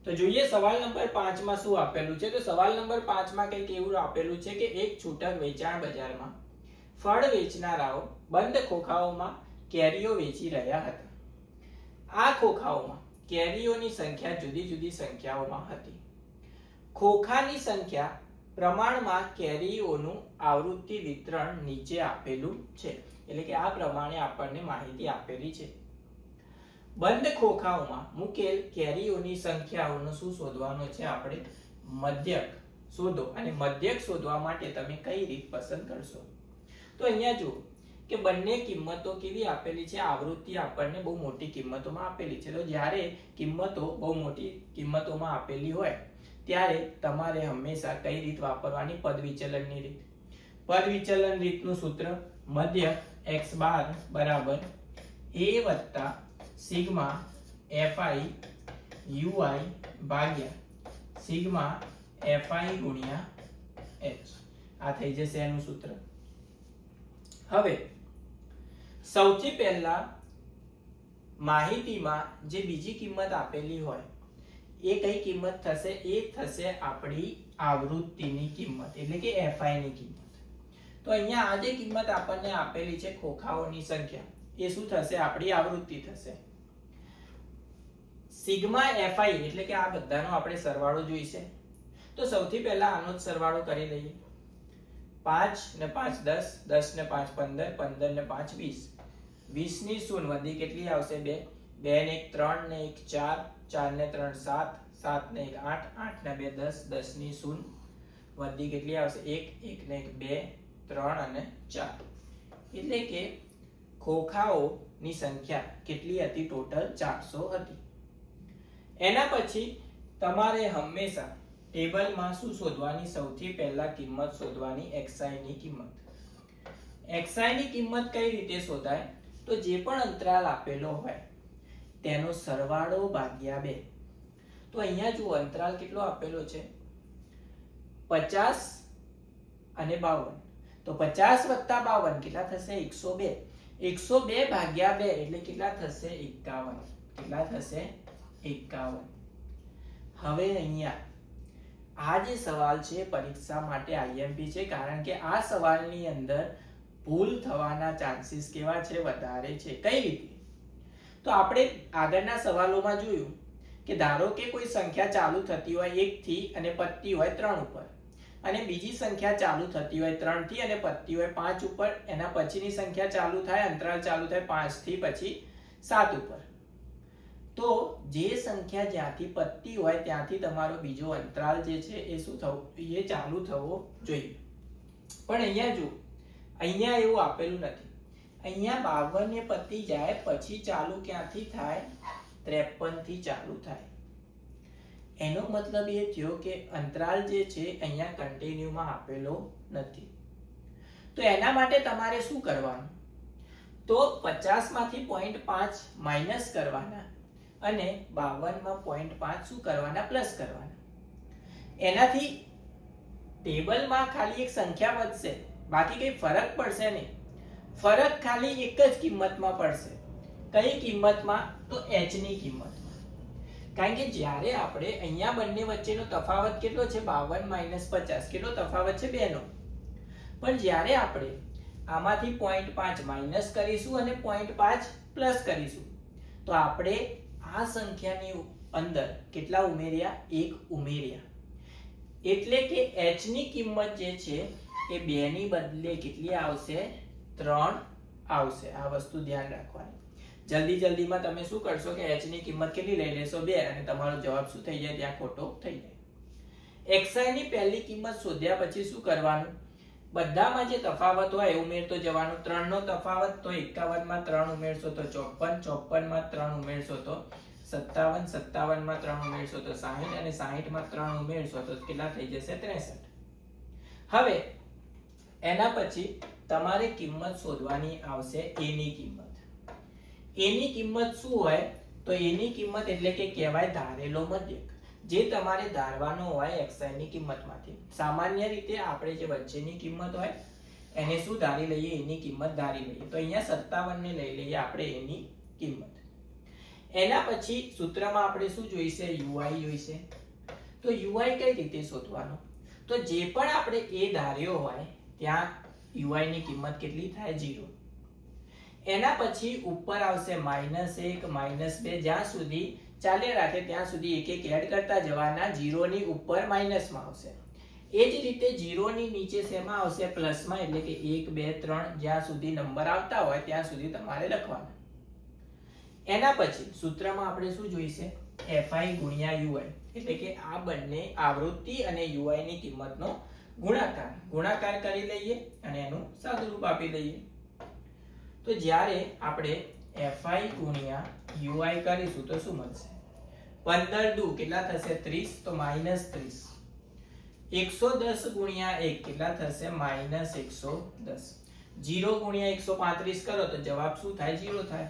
તો જોઈએ સવાલ નંબર 5 માં શું આપેલું છે? તો સવાલ નંબર 5 માં કંઈક એવું આપેલું છે કે એક છૂટક વેચાણ બજારમાં ફળ વેચનારાઓ બંધ ખોખાઓમાં કેરીઓ વેચી રહ્યા હતા. આ ખોખાઓમાં કેરીઓની સંખ્યા જુદી જુદી સંખ્યાઓમાં હતી. ખોખાની સંખ્યા પ્રમાણમાં કેરીઓનું આવૃત્તિ વિતરણ નીચે આપેલું છે. એટલે કે આ પ્રમાણે આપણને માહિતી આપેલી છે. બંધ ખોખાઓમાં મૂકેલ કેરીઓની સંખ્યાઓનો શું શોધવાનો છે? આપણે મધ્યક શોધો અને મધ્યક શોધવા માટે તમે કઈ રીત પસંદ કરશો? તો અહીંયા જુઓ કે બંને કિંમતો કેવી આપેલી છે? આવૃત્તિ આપણને બહુ મોટી કિંમતોમાં આપેલી છે. તો જ્યારે કિંમતો બહુ મોટી કિંમતોમાં આપેલી હોય ત્યારે તમારે હંમેશા કઈ રીત વાપરવાની? પદ વિચલનની રીત. પદ વિચલન રીતનું સૂત્ર મધ્યક x બાર બરાબર a વત્તા સિગ્મા fi ui ભાગ્યા સિગ્મા fi ગુણ્યા h. આ થઈ જશે એનું સૂત્ર. હવે સૌથી પહેલા માહિતીમાં જે બીજી કિંમત આપેલી હોય એ કઈ કિંમત થશે? એ થશે આપણી આવૃત્તિની કિંમત એટલે કે fi ની કિંમત. તો અહીંયા આ જે કિંમત આપણને આપેલી છે ખોખાઓની સંખ્યા એ શું થશે? આપણી આવૃત્તિ થશે. સિગ્મા fi એટલે કે આ બધાનો આપણે સરવાળો જોઈશે. તો સૌથી પહેલા આનો જ સરવાળો કરી લઈએ. 5 ને 5 10, 10 ને 5 15, 15 ને 5 20. 20 ની શૂન્ય વધી કેટલી આવશે? 2. 2 ને 1 3 ને 1 4, 4 ને 3 7, 7 ને 1 8, 8 ને 2 10, 10 ની શૂન્ય વધી કેટલી આવશે? 1 1 ને 1 2 3 અને 4, એટલે કે ખોખાઓની સંખ્યા કેટલી હતી? ટોટલ 400 હતી. એના પછી તમારે હંમેશા ટેબલમાં શું શોધવાની? સૌથી પહેલા કિંમત શોધવાની xi ની કિંમત. xi ની કિંમત કઈ રીતે શોધાય? તો જે પણ અંતરાલ આપેલો હોય તેનો સરવાળો ભાગ્યા 2. તો અહીંયા જુઓ અંતરાલ કેટલો આપેલો છે? 50 અને 52. તો 50 વત્તા 52 કેટલા થશે? 102. 102 ભાગ્યા 2 એટલે કેટલા થશે? 51. કેટલા થશે? 51. હવે અહીંયા આ જે સવાલ છે પરીક્ષા માટે આઈએમપી છે, કારણ કે આ સવાલની અંદર ભૂલ થવાના ચાન્સીસ કેવા છે? વધારે છે. કઈ રીતે? તો આપણે આગળના સવાલોમાં જોયું કે ધારો કે કોઈ સંખ્યા ચાલુ થતી હોય 1 થી અને પતતી હોય 3 ઉપર, અને બીજી સંખ્યા ચાલુ થતી હોય 3 થી અને પતતી હોય 5 ઉપર, એના પછીની સંખ્યા ચાલુ થાય, અંતરાલ ચાલુ થાય 5 થી પછી 7 ઉપર. તો જે સંખ્યા જ્યાંથી પતતી હોય ત્યાંથી તમારો બીજો અંતરાલ જે છે એ શું થવું? એ ચાલુ થવો જોઈએ. પણ અહીંયા જો, અહીંયા એવું આપેલું નથી. અહીંયા 52 ને પતી જાય પછી ચાલુ ક્યાંથી થાય? 53 થી ચાલુ થાય. એનો મતલબ એ થયો કે અંતરાલ જે છે અહીંયા કન્ટિન્યુમાં આપેલો નથી. તો એના માટે તમારે શું કરવાનું? તો 50 માંથી 0.5 માઇનસ કરવાના અને 52 માં 0.5 શું કરવાના? પ્લસ કરવાના. એનાથી ટેબલમાં ખાલી એક સંખ્યા વધશે, બાકી કઈ ફરક પડશે નહીં. ફરક ખાલી એક જ કિંમતમાં પડશે. કઈ કિંમતમાં? તો h ની કિંમતમાં. કારણ કે જ્યારે આપણે અહીંયા બંને વચ્ચેનો તફાવત કેટલો છે? 52 - 50. કેટલો તફાવત છે? 2 નો. પણ જ્યારે આપણે આમાંથી 0.5 માઇનસ કરીશું અને 0.5 પ્લસ કરીશું તો આપણે આ સંખ્યાની અંદર કેટલા ઉમેર્યા? 1 ઉમેર્યા. એટલે કે h ની કિંમત જે છે એ 2 ની બદલે કેટલી આવશે? 3 આવશે. આ વસ્તુ ધ્યાન રાખવાની. જલ્દીમાં તમે શું કરશો કે h ની કિંમત કેટલી લઈ લેશો? 2, અને તમારો જવાબ શું થઈ જાય? ત્યાં ખોટો થઈ જાય. xi ની પહેલી કિંમત શોધ્યા પછી શું કરવાનું? બધામાં જે તફાવત હોય એ ઉમેરતો જવાનું. 3 નો તફાવત તો 51 માં 3 ઉમેરશો તો 54, 54 માં 3 ઉમેરશો તો 57, 57 માં 3 ઉમેરશો તો 60, અને 60 માં 3 ઉમેરશો તો કેટલા થઈ જશે? 63. હવે એના પછી તમારે કિંમત શોધવાની આવશે a ની કિંમત. a ની કિંમત શું હોય? તો a ની કિંમત એટલે કે કહેવાય ધારેલો મધ્યક, જે તમારે ધારવાનો હોય xi ની કિંમતમાંથી. સામાન્ય રીતે આપણે જે વચ્ચેની કિંમત હોય એને શું ધારી લઈએ? a ની કિંમત ધારી લઈએ. તો અહીંયા 57 ને લઈ લઈએ આપણે a ની કિંમત. એના પછી સૂત્રમાં આપણે શું જોઈશે? ui જોઈશે. તો ui કઈ રીતે શોધવાનો? તો જે પણ આપણે a ધાર્યો હોય ત્યાં ui ની કિંમત કેટલી થાય? 0. એના પછી ઉપર આવશે -1 -2, જ્યાં સુધી ચાલ્યા રાખે ત્યાં સુધી એક એક એડ કરતા જવાના. 0 ની ઉપર માઇનસમાં આવશે. એ જ રીતે 0 ની નીચે શેમાં આવશે? પ્લસમાં. એટલે કે 1 2 3 જ્યાં સુધી નંબર આવતા હોય ત્યાં સુધી તમારે લખવાના. એના પછી સૂત્રમાં આપણે શું જોઈશે? fi * ui, એટલે કે આ બંને આવૃત્તિ અને ui ની કિંમતનો ગુણાકાર કરી લઈએ અને એનું સાદુરૂપ આપી દઈએ. તો જ્યારે આપણે fi * ui કરીશું તો શું મળશે? 15 દુ કેટલા થશે? 30. તો -30. 110 * 1 કેટલા થશે? -110. 0 * 135 કરો તો જવાબ શું થાય? 0 થાય.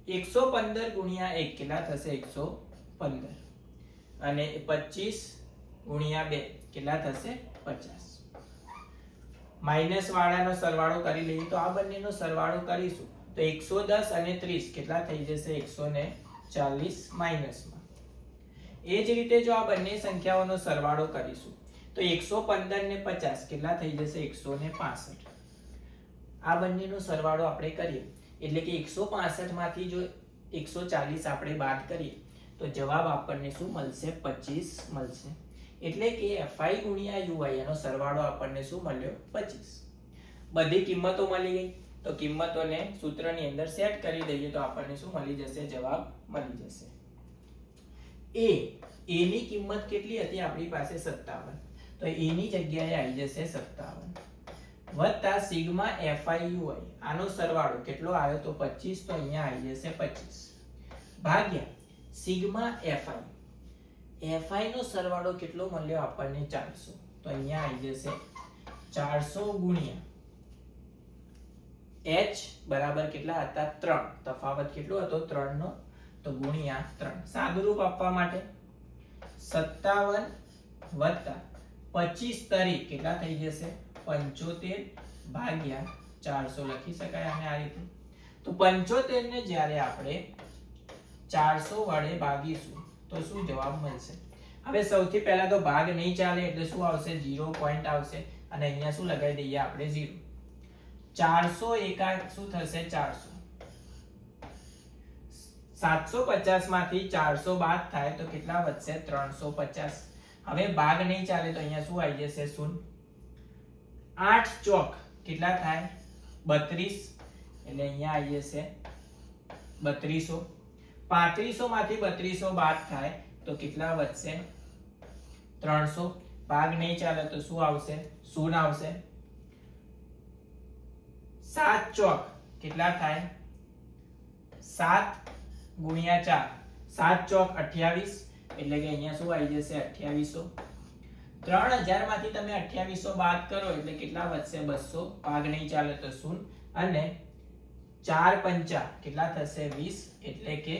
115 * 1 કેટલા થશે? 115. અને 25 * 2 કેટલા થશે? 50. માઇનસ વાળાનો સરવાળો કરી લઈએ તો આ બંનેનો સરવાળો કરીશું તો 110 અને 30 કેટલા થઈ જશે? 140 માઇનસમાં. એ જ રીતે જો આ બંને સંખ્યાઓનો સરવાળો કરીશું તો 115 ને 50 કેટલા થઈ જશે? 165. આ બંનેનો સરવાળો આપણે કરીએ એટલે કે 165 માંથી જો 140 આપણે બાદ કરીએ તો જવાબ આપણને શું મળશે? 25 મળશે. એટલે કે fi * ui એનો સરવાળો આપણને શું મળ્યો? 25. બધી કિંમતો મળી ગઈ તો કિંમતોને સૂત્રની અંદર સેટ કરી દઈએ તો આપણને શું મળી જશે? જવાબ મળી જશે. a ની કિંમત કેટલી હતી આપણી પાસે? 57. તો a ની જગ્યાએ આવી જશે 57 વત્તા સિગ્મા fi ui આનો સરવાળો કેટલો આવ્યો તો 25 તો અહીંયા આવી જશે 25 ભાગ્યા સિગ્મા fi નો સરવાળો કેટલો મળ્યો આપણને 400 તો અહીંયા આવી જશે 400 ગુણ્યા h બરાબર કેટલા હતા 3 તફાવત કેટલો હતો 3 નો તો ગુણ્યા 3 સાદુરૂપ આપવા માટે 57 વત્તા 25 તારીખ કેટલા થઈ જશે 75 ભાગ્યા 400 લખી શકાય આને આ રીતે તો 75 ને જ્યારે આપણે 400 વડે ભાગીશું તો શું જવાબ મળશે હવે સૌથી પહેલા તો ભાગ નહીં ચાલે એટલે શું આવશે 0 પોઈન્ટ આવશે અને અહીંયા શું લગાવી દઈએ આપણે 0 400 એકા શું થશે 400 750 માંથી 400 બાદ થાય તો કેટલા વધશે 350 હવે ભાગ નહીં ચાલે તો અહીંયા શું આવી જશે 0 8 ચોક કેટલા થાય 32 એટલે અહીંયા આવી જશે 3200 3500 માંથી 3200 બાદ થાય તો કેટલા વધશે 300 ભાગ નહીં ચાલે તો શું આવશે 0 આવશે 7 ચોક કેટલા થાય 7 ગુણ્યા 4 7 ચોક 28 એટલે કે અહીંયા શું આવી જશે 2800 3000 માંથી તમે 2800 બાદ કરો એટલે કેટલા વધશે 200 ભાગ નહીં ચાલે તો 0 અને 4 પંચા કેટલા થશે 20 એટલે કે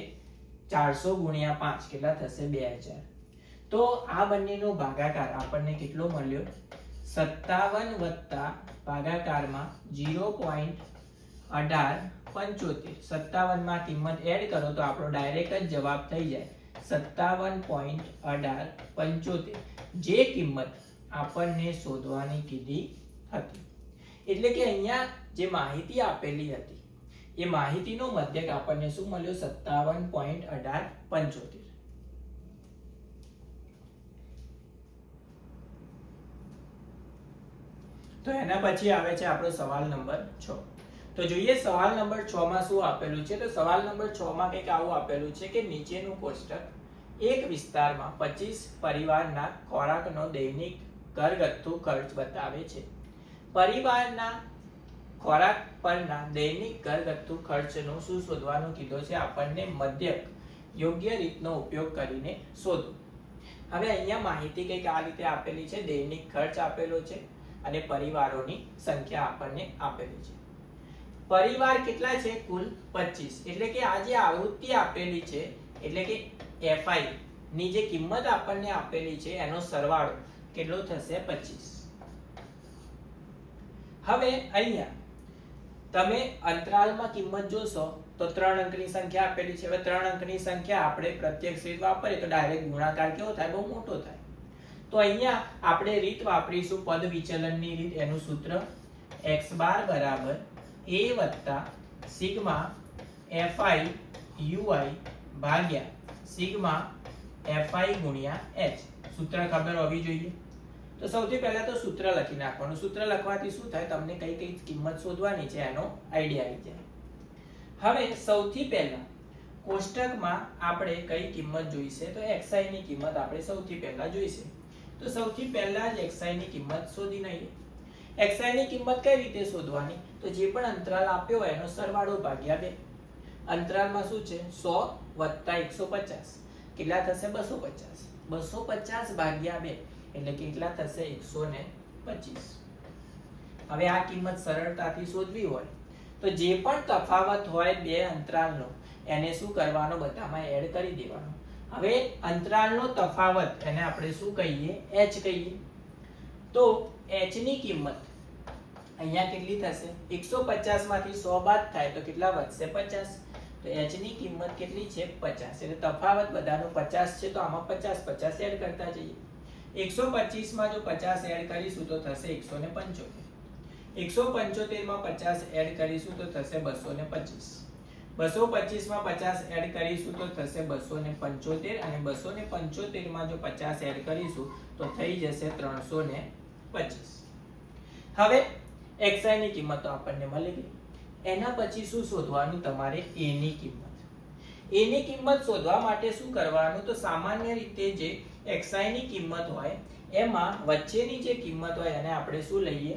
400 ગુણ્યા 5 કેટલા થશે 2000 તો આ બંનેનો ભાગાકાર આપણને કેટલો મળ્યો 57 વત્તા ભાગાકારમાં 0.1875 57 માં કિંમત એડ કરો તો આપણો ડાયરેક્ટ જ જવાબ થઈ જાય 57.1875 જે કિંમત આપણને શોધવાની કીધી હતી એટલે કે અહીંયા જે માહિતી આપેલી હતી એ માહિતીનો મધ્યક આપણને શું મળ્યો 57.1875 તો એના પછી આવે છે આપણો સવાલ નંબર 6 તો જોઈએ સવાલ નંબર 6 માં શું આપેલું છે તો સવાલ નંબર 6 માં કંઈક આવું આપેલું છે કે નીચેનું કોષ્ટક એક વિસ્તારમાં 25 પરિવારના ખોરાકનો દૈનિક ઘરગથ્થુ ખર્ચ બતાવે છે પરિવારના ખોરાક પરના દૈનિક ઘરગથ્થુ ખર્ચનો શું શોધવાનું કીધો છે આપણને મધ્યક યોગ્ય રીતનો ઉપયોગ કરીને શોધો હવે અહીંયા માહિતી કંઈક આ રીતે આપેલી છે દૈનિક ખર્ચ આપેલો છે અને પરિવારોની સંખ્યા આપણને આપેલી છે પરિવાર કેટલા છે કુલ 25 એટલે કે આ જે આવૃત્તિ આપેલી છે એટલે કે fi ની જે કિંમત આપણને આપેલી છે એનો સરવાળો કેટલો થશે 25 હવે અહીંયા તમે અંતરાલમાં કિંમત જોશો તો 3 અંકની સંખ્યા આપેલી છે હવે 3 અંકની સંખ્યા આપણે પ્રત્યક્ષ રીત વાપરીએ તો ડાયરેક્ટ ગુણાકાર કેવો થાય બહુ મોટો થાય તો અહીંયા આપણે રીત વાપરીશું પદ વિચલનની રીત એનું સૂત્ર x બાર બરાબર a વત્તા સિગ્મા fi ui ભાગ્યા સિગ્મા fi ગુણ્યા h સૂત્ર ખબર હોવી જોઈએ તો સૌથી પહેલા તો સૂત્ર લખી નાખવાનું સૂત્ર લખવાથી શું થાય તમને કઈ કઈ કિંમત શોધવાની છે એનો આઈડિયા આવી જાય હવે સૌથી પહેલા કોષ્ટકમાં આપણે કઈ કિંમત જોઈશે તો xi ની કિંમત આપણે સૌથી પહેલા જોઈશે તો સૌથી પહેલા જ xi ની કિંમત શોધી લઈએ xi ની કિંમત કઈ રીતે શોધવાની તો જે પણ અંતરાલ આપ્યો હોય એનો સરવાળો ભાગ્યા 2 અંતરાલમાં શું છે 100 વત્તા 150 કેટલા થશે 250 250 ભાગ્યા 2 એટલે કેટલા થશે 125 હવે આ કિંમત સરળતાથી શોધવી હોય તો જે પણ તફાવત હોય બે અંતરાલનો એને શું કરવાનો બધામાં એડ કરી દેવાનો હવે અંતરાલનો તફાવત એને આપણે શું કહીએ h કહીએ તો h ની કિંમત અહીંયા કેટલી થશે 150 માંથી 100 બાદ થાય તો કેટલા વધશે 50 તો h ની કિંમત કેટલી છે 50 એટલે તફાવત બધાનો 50 છે તો આમાં 50 50 એડ કરતા જઈએ 125 માં જો 50 એડ કરીશું તો થશે 175 175 માં 50 એડ કરીશું તો થશે 225 225 માં 50 એડ કરીશું તો થશે 275 અને 275 માં જો 50 એડ કરીશું તો થઈ જશે 325 હવે xi ની કિંમત તો આપણને મળી ગઈ એના પછી શું શોધવાનું તમારે a ની કિંમત a ની કિંમત શોધવા માટે શું કરવાનું તો સામાન્ય રીતે જે xi ની કિંમત હોય એમાં વચ્ચેની જે કિંમત હોય એને આપણે શું લઈએ,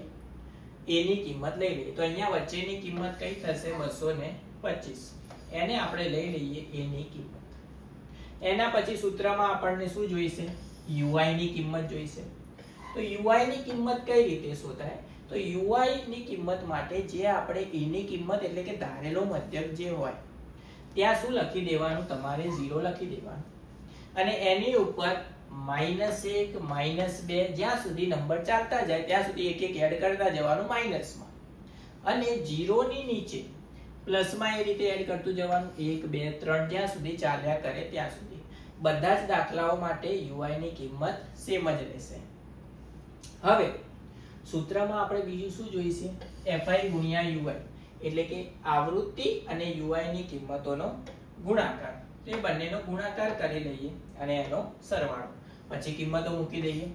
a ની કિંમત લઈ લઈએ. તો અહીંયા વચ્ચેની કિંમત કઈ થશે 225. એને આપણે લઈ લઈએ a ની કિંમત. એના પછી સૂત્રમાં આપણને શું જોઈશે, ui ની કિંમત જોઈશે. તો ui ની કિંમત કઈ રીતે શોધાય, તો ui ની કિંમત માટે જે આપણે a ની કિંમત એટલે કે ધારેલો મધ્યક જે હોય ત્યાં શું લખી દેવાનું, તમારે 0 લખી દેવાનું અને એની ઉપર -1 -2 જ્યાં સુધી નંબર ચાલતા જાય ત્યાં સુધી એક એક એડ કરતા જવાનું માઈનસમાં, અને 0 ની નીચે પ્લસમાં એ રીતે એડ કરતું જવાનું 1 2 3 જ્યાં સુધી ચાલ્યા કરે ત્યાં સુધી. બધા જ દાખલાઓ માટે ui ની કિંમત સેમ જ રહેશે. હવે સૂત્રમાં આપણે બીજું શું જોઈશે, fi ગુણ્યા ui એટલે કે આવૃત્તિ અને ui ની કિંમતોનો ગુણાકાર. તો એ બંનેનો ગુણાકાર કરી લઈએ અને એનો સરવાળો, પછી કિંમતો મૂકી દઈએ.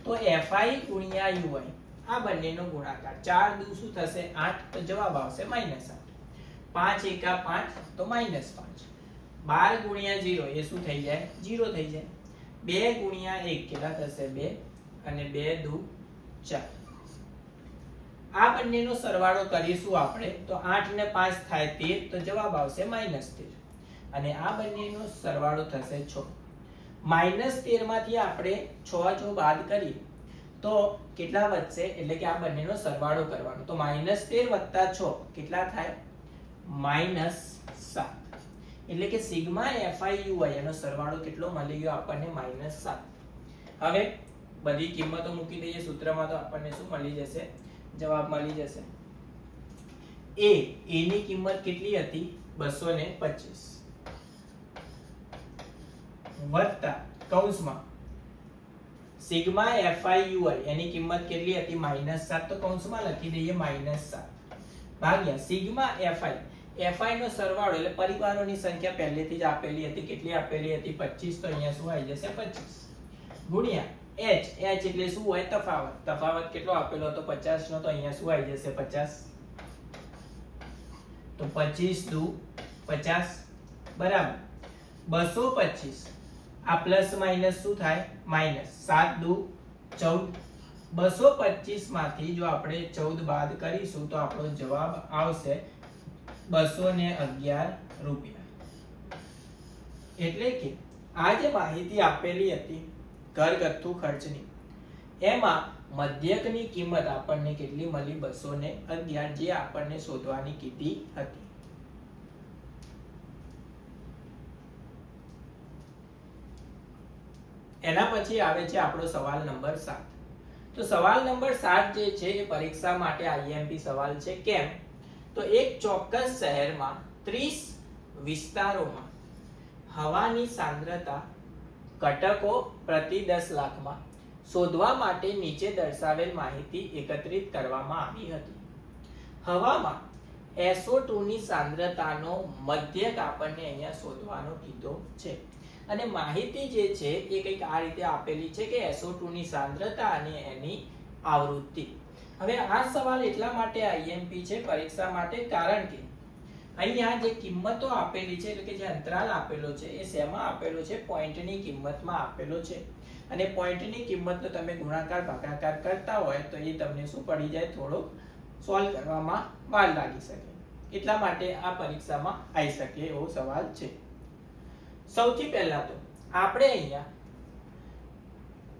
તો fi ગુણ્યા ui આ બંનેનો ગુણાકાર 4 દુ શું થશે 8, તો જવાબ આવશે -8. 5 એકા 5 તો -5. 12 ગુણ્યા 0 એ શું થઈ જાય 0 થઈ જાય. 2 ગુણ્યા 1 કેટલા થશે 2 અને 2 દુ 4. આ બંનેનો સરવાળો કરીશું આપણે તો 8 ને 5 થાય 13, તો જવાબ આવશે -13. અને આ બંનેનો સરવાળો થશે 6. -13 માંથી આપણે 6 જો બાદ કરીએ તો કેટલા વધશે, એટલે કે આ બંનેનો સરવાળો કરવાનો. તો -13 + 6 કેટલા થાય -7. એટલે કે સિગ્મા fi ui એનો સરવાળો કેટલો મળી ગયો આપણને -7. હવે બધી કિંમતો મૂકી દઈએ સૂત્રમાં તો આપણને શું મળી જશે, જવાબ મળી જશે. a ની કિંમત કેટલી હતી 225 વત્તા કૌંસમાં સિગ્મા fi ui એની કિંમત કેટલી હતી -7, તો કૌંસમાં લખી દઈએ -7 ભાગ્યા સિગ્મા fi નો સરવાળો એટલે પરિવારોની સંખ્યા પહેલેથી જ આપેલી હતી, કેટલી આપેલી હતી 25, તો અહીંયા શું આવી જશે 25 ગુણ્યા h એટલે શું હોય તફાવત કેટલો આપેલો હતો 50 નો, તો અહીંયા શું આવી જશે 50. તો 25 દુ 50 બરાબર 225. આ પ્લસ માઈનસ શું થાય માઈનસ, 7 દુ 14. 225 માંથી જો આપણે 14 બાદ કરીશું તો આપણો જવાબ આવશે 211 રૂપિયા. એટલે કે આ જે માહિતી આપેલી હતી ઘરગથ્થુ ખર્ચની, એમાં મધ્યકની કિંમત આપણને કેટલી મળી 211, જે આપણને શોધવાની કીધી હતી. એના પછી આવે છે આપણો સવાલ નંબર 7. તો સવાલ નંબર 7 જે છે એ પરીક્ષા માટે IMP સવાલ છે. કેમ, તો એક ચોક્કસ શહેરમાં 30 વિસ્તારોમાં હવાની સાંદ્રતા ઘટકો પ્રતિ 10 લાખમાં શોધવા માટે નીચે દર્શાવેલ માહિતી એકત્રિત કરવામાં આવી હતી. હવામાં SO2 ની સાંદ્રતાનો મધ્યક આપણને અહીંયા શોધવાનો કીધો છે. અને માહિતી જે છે એ કંઈક આ રીતે આપેલી છે કે SO2 ની સાંદ્રતા અને એની આવૃત્તિ. હવે આ સવાલ એટલા માટે IMP છે પરીક્ષા માટે, કારણ કે અહીંયા જે કિંમતો આપેલી છે એટલે કે જે અંતરાલ આપેલો છે એ શેમાં આપેલો છે, પોઈન્ટની કિંમતમાં આપેલો છે. અને પોઈન્ટની કિંમતનો તમે ગુણાકાર ભાગાકાર કરતા હોય તો એ તમને શું પડી જાય, થોડોક સોલ્વ કરવામાં વાર લાગી શકે. એટલા માટે આ પરીક્ષામાં આવી શકે એવો સવાલ છે. સૌથી પહેલા તો આપણે અહીંયા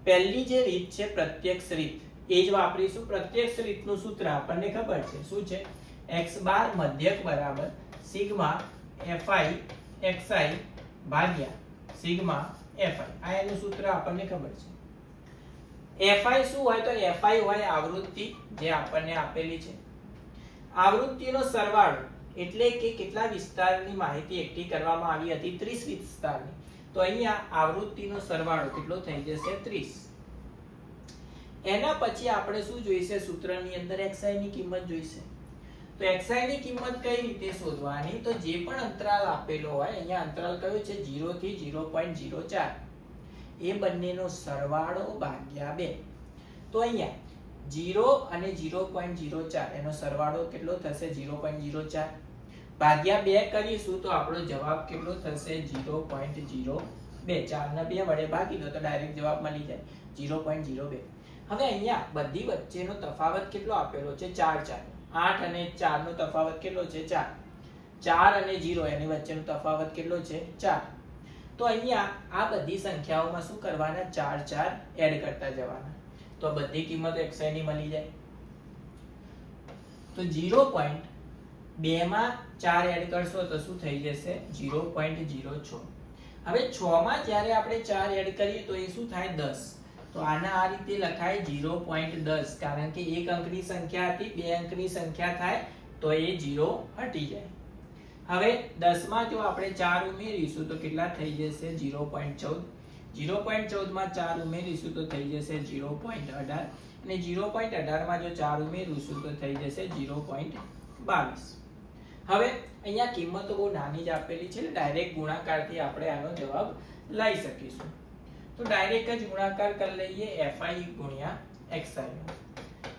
પહેલી જે રીત છે પ્રત્યક્ષ રીત એ જ વાપરીશું. પ્રત્યક્ષ રીતનું સૂત્ર આપણને ખબર છે શું છે, x બાર મધ્યક બરાબર સિગ્મા fi xi ભાગ્યા સિગ્મા fi. આ એનું સૂત્ર આપણને ખબર છે. fi શું હોય, તો fi હોય આવૃત્તિ જે આપણને આપેલી છે. આવૃત્તિનો સરવાળો એટલે કે કેટલા વિસ્તારની માહિતી એકઠી કરવામાં આવી હતી 30 વિસ્તારની, તો અહીંયા આવૃત્તિનો સરવાળો કેટલો થઈ જશે 30. એના પછી આપણે શું જોઈશે, સૂત્રની અંદર xi ની કિંમત જોઈશે. તો xi ની કિંમત કઈ રીતે શોધવાની, તો જે પણ અંતરાલ આપેલો હોય, અહીંયા અંતરાલ કયો છે 0 થી 0.04, એ બંનેનો સરવાળો ભાગ્યા 2. તો અહીંયા 0 અને 0.04 એનો સરવાળો કેટલો થશે 0.04 ભાગ્યા 2 કરીશું તો આપણો જવાબ કેટલો થશે 0.02. 4 ને 2 વડે ભાગી દો તો ડાયરેક્ટ જવાબ મળી જાય. 0.02. હવે અહીંયા બધી વચ્ચેનો તફાવત કેટલો આપેલો છે 4 8 અને 4 નો તફાવત કેટલો છે 4 4 અને 0 એની વચ્ચેનો તફાવત કેટલો છે 4. તો અહીંયા આ બધી સંખ્યાઓમાં શું કરવાના 4 એડ કરતા જવાના, તો બધી કિંમતો xi ની મળી જાય. તો 0.2 માં 4 એડ કરશો તો શું થઈ જશે 0.06. હવે 6 માં જ્યારે આપણે 4 એડ કરીએ તો એ શું થાય 10. તો આના આ રીતે લખાય 0.10, કારણ કે એક અંકની સંખ્યા હતી, બે અંકની સંખ્યા થાય તો એ 0 હટી જાય. હવે 10 માં જો આપણે 4 ઉમેરીશું તો કેટલા થઈ જશે 0.14. 0.14 માં 4 ઉમેરીશું તો થઈ જશે 0.18 અને 0.18 માં જો 4 ઉમેરીશું તો થઈ જશે 0.22. હવે અહીંયા કિંમતો બહુ નાની જ આપેલી છે, ડાયરેક્ટ ગુણાકારથી આપણે આનો જવાબ લઈ શકીશું. તો ડાયરેક્ટ જ ગુણાકાર કરી લઈએ fi ગુણ્યા xi નો.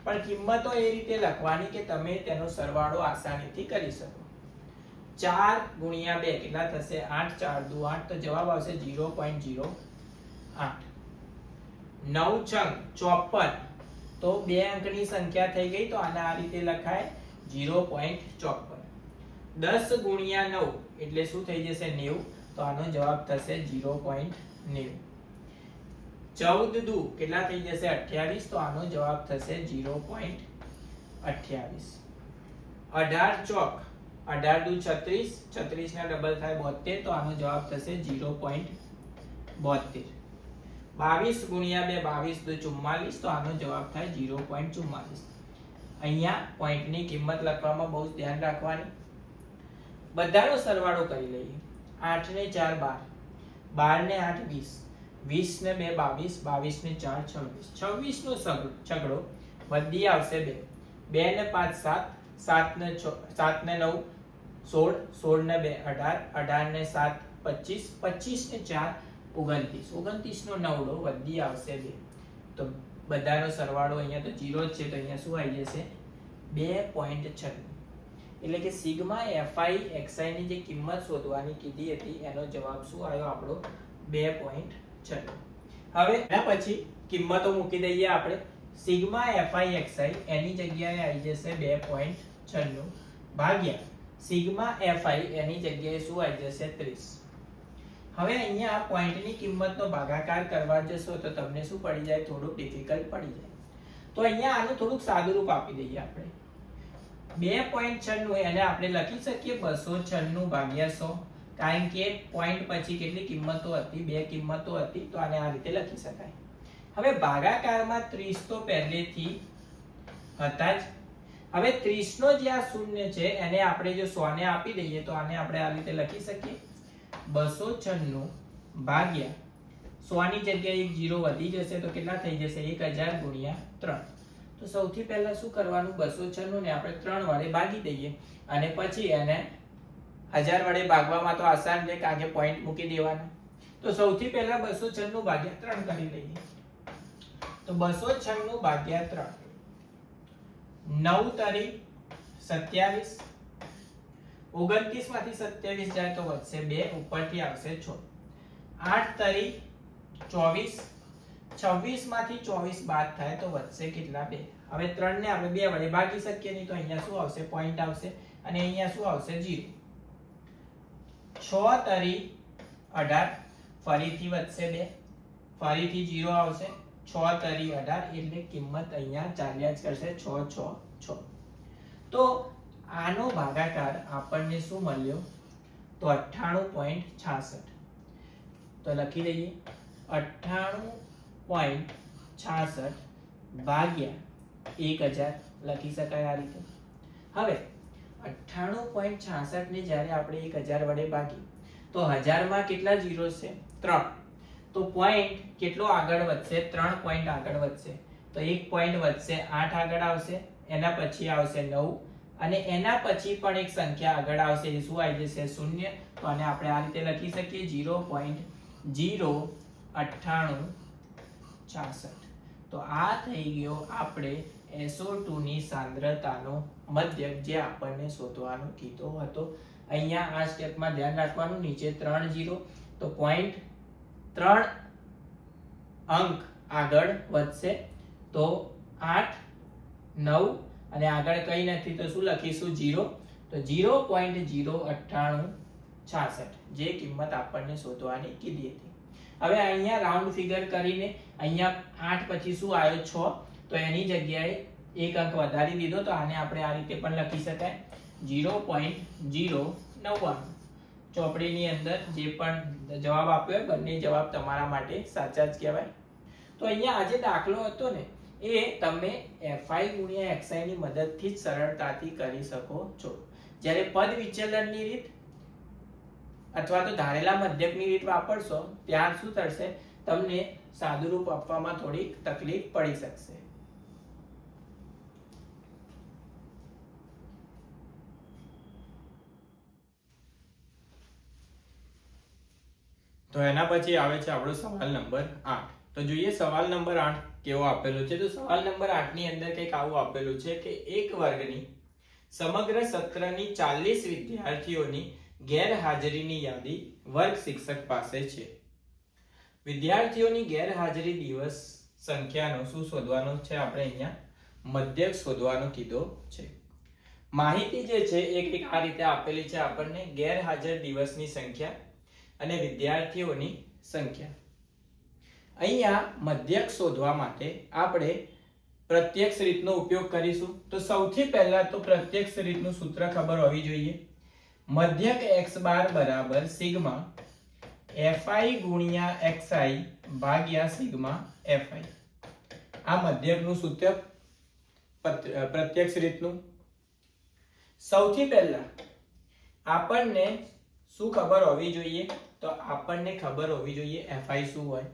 પણ કિંમતો એ રીતે લખવાની કે તમે તેનો સરવાળો આસાનીથી કરી શકો. 4 ગુણ્યા 2 કેટલા થશે 8 4 દુ 8, તો જવાબ આવશે 0.08. 9 છંગ 54, તો બે અંકની સંખ્યા થઈ ગઈ, તો આને આ રીતે લખાય 0.54. 10 ગુણ્યા 9 એટલે શું થઈ જશે 90, તો આનો જવાબ થશે 0.90. 14 દુ કેટલા થઈ જશે 28, તો આનો જવાબ થશે 0.28. 18 ચોક 18 દુ 36, 36 ના ડબલ થાય 72, તો આનો જવાબ થશે 0.72. 22 ગુણ્યા 2 22 દુ 44, તો આનો જવાબ થાય 0.44. અહીંયા પોઈન્ટની કિંમત લખવામાં બહુ ધ્યાન રાખવાની. બધાનો સરવાળો કરી લઈએ. 8 ને 4 12, 12 ને 8 20, 20 ને 2 22, 22 ને 4 26, 26 નો છગડો વધી આવશે 2, 2 ને 5 7, 7 ને 9 16, 16 ને 2 18, 18 ને 7 25, 25 ને 4 29, 29 નો નવડો વધી આવશે 2. તો બધાનો સરવાળો અહીંયા તો 0 જ છે, તો અહીંયા શું આવી જશે 2.96. એટલે કે સિગ્મા fi xi ની જે કિંમત શોધવાની કીધી હતી એનો જવાબ શું આવ્યો આપણો 2.96. હવે એના પછી કિંમતો મૂકી દઈએ આપણે. સિગ્મા fi xi એની જગ્યાએ આવી જશે 2.96 ભાગ્યા સિગ્મા fi એની જગ્યાએ શું આવી જશે 30. હવે અહીંયા પોઈન્ટની કિંમતનો ભાગાકાર કરવા જશો તો તમને શું પડી જાય, થોડું ડિફિકલ્ટ પડી જાય. તો અહીંયા આનું થોડુંક સાદું રૂપ આપી દઈએ આપણે. 2.96 એને આપણે લખી શકીએ 296 ભાગ્યા 100, કારણ કે પોઈન્ટ પછી કેટલી કિંમતો હતી, બે કિંમતો હતી, તો આને આ રીતે લખી શકાય. હવે ભાગાકારમાં 30 તો પહેલેથી હતા જ. હવે 30 નો જે આ શૂન્ય છે એને આપણે જો 100 ને આપી દઈએ તો આને આપણે આ રીતે લખી શકીએ 296 ભાગ્યા 100 ની જગ્યાએ એક 0 વધી જશે તો કેટલા થઈ જશે 1000 ગુણ્યા 3. તો સૌથી પહેલા શું કરવાનું 296 ને આપણે 3 વડે ભાગી દઈએ અને પછી એને 1000 વડે ભાગવામાં તો આસાન છે, કારણ કે પોઈન્ટ મૂકી દેવાના. તો સૌથી પહેલા 296 ભાગ્યા 3 કરી લઈએ. તો 296 ભાગ્યા 3, 9 તારી 27, 29 માંથી 27 જાય તો વધશે 2, ઉપરથી આવશે 6. 8 તારી 24, 26 માંથી 24 બાદ થાય તો વધશે કેટલા 2. હવે 3 ને આપણે 2 વડે ભાગી શકીએ નહીં, તો અહીંયા શું આવશે પોઈન્ટ આવશે અને અહીંયા શું આવશે 0. 6 તારી 18, ફરીથી વધશે 2, ફરીથી 0 આવશે. 6 તારી 18 એટલે કિંમત અહીંયા ચાલ્યા જ કરશે 6 6 6. તો આનો ભાગાકાર આપણને શું મળ્યો, તો 98.66. તો લખી દઈએ 98.66 ભાગ્યા 1000 લખી શકાય આ રીતે. હવે 98.66 ને જ્યારે આપણે 1000 વડે ભાગીએ તો 1000 માં કેટલા ઝીરો છે 3. તો પોઈન્ટ કેટલો આગળ વધશે 3 પોઈન્ટ આગળ વધશે, તો એક પોઈન્ટ વધશે 8 આગળ આવશે, એના પછી આવશે 9 અને એના પછી પણ એક સંખ્યા આગળ આવશે, એ શું આવી જશે 0. તો આને આપણે આ રીતે લખી શકીએ 0.09866. તો આ થઈ ગયો આપણે SO2 ની સાંદ્રતાનો મધ્યક જે આપણને શોધવાનું કીધો હતો. અહીંયા આ સ્ટેપમાં ધ્યાન રાખવાનું, નીચે 3 0, તો 0.3 અંક આગળ વધશે તો 8 9 અને આગળ કઈ નથી તો શું લખીશું 0 તો 0.09866 જે કિંમત આપણને શોધવાની કીધી હતી. હવે અહીંયા રાઉન્ડ ફિગર કરીને અહીંયા 8 પછી શું આવ્યો 6 તો એની જગ્યાએ એક અંક વધારી દીધો તો આને આપણે આ રીતે પણ લખી શકાય 0.099. ચોપડીની અંદર જે પણ જવાબ આપ્યો બંને જવાબ તમારા માટે સાચા જ કહેવાય. તો અહીંયા આજે દાખલો હતો ને એ તમે fi ગુણ્યા xi ની મદદથી જ સરળતાથી કરી શકો છો. જ્યારે પદ વિચલનની રીત અથવા તો ધારેલા મધ્યકની રીત વાપરશો ત્યાં શું થશે તમને સાદુરૂપ આપવામાં થોડી તકલીફ પડી શકશે. તો એના પછી આવે છે આપણો સવાલ નંબર 8. તો જોઈએ સવાલ નંબર 8 કેવો આપેલો છે. તો સવાલ નંબર 8 ની અંદર કંઈક આવું આપેલું છે કે એક વર્ગની સમગ્ર સત્રની 40 વિદ્યાર્થીઓની ગેરહાજરીની યાદી વર્ગ શિક્ષક પાસે છે. વિદ્યાર્થીઓની ગેરહાજરી દિવસ સંખ્યાનો શું શોધવાનો છે આપણે અહીંયા મધ્યક શોધવાનો કીધો છે. માહિતી જે છે એ કંઈક આ રીતે આપેલી છે આપણને ગેરહાજર દિવસની સંખ્યા અને વિદ્યાર્થીઓની સંખ્યા. અહીંયા મધ્યક શોધવા માટે આપણે પ્રત્યક્ષ રીતનો ઉપયોગ કરીશું. તો સૌથી પહેલા તો પ્રત્યક્ષ રીતનું સૂત્ર ખબર હોવી જોઈએ. મધ્યક x બાર બરાબર સિગ્મા fi ગુણ્યા xi ભાગ્યા સિગ્મા fi. આ મધ્યકનું સૂત્ર પ્રત્યક્ષ રીતનું. સૌથી પહેલા આપણને શું ખબર હોવી જોઈએ તો આપણને ખબર હોવી જોઈએ fi શું હોય.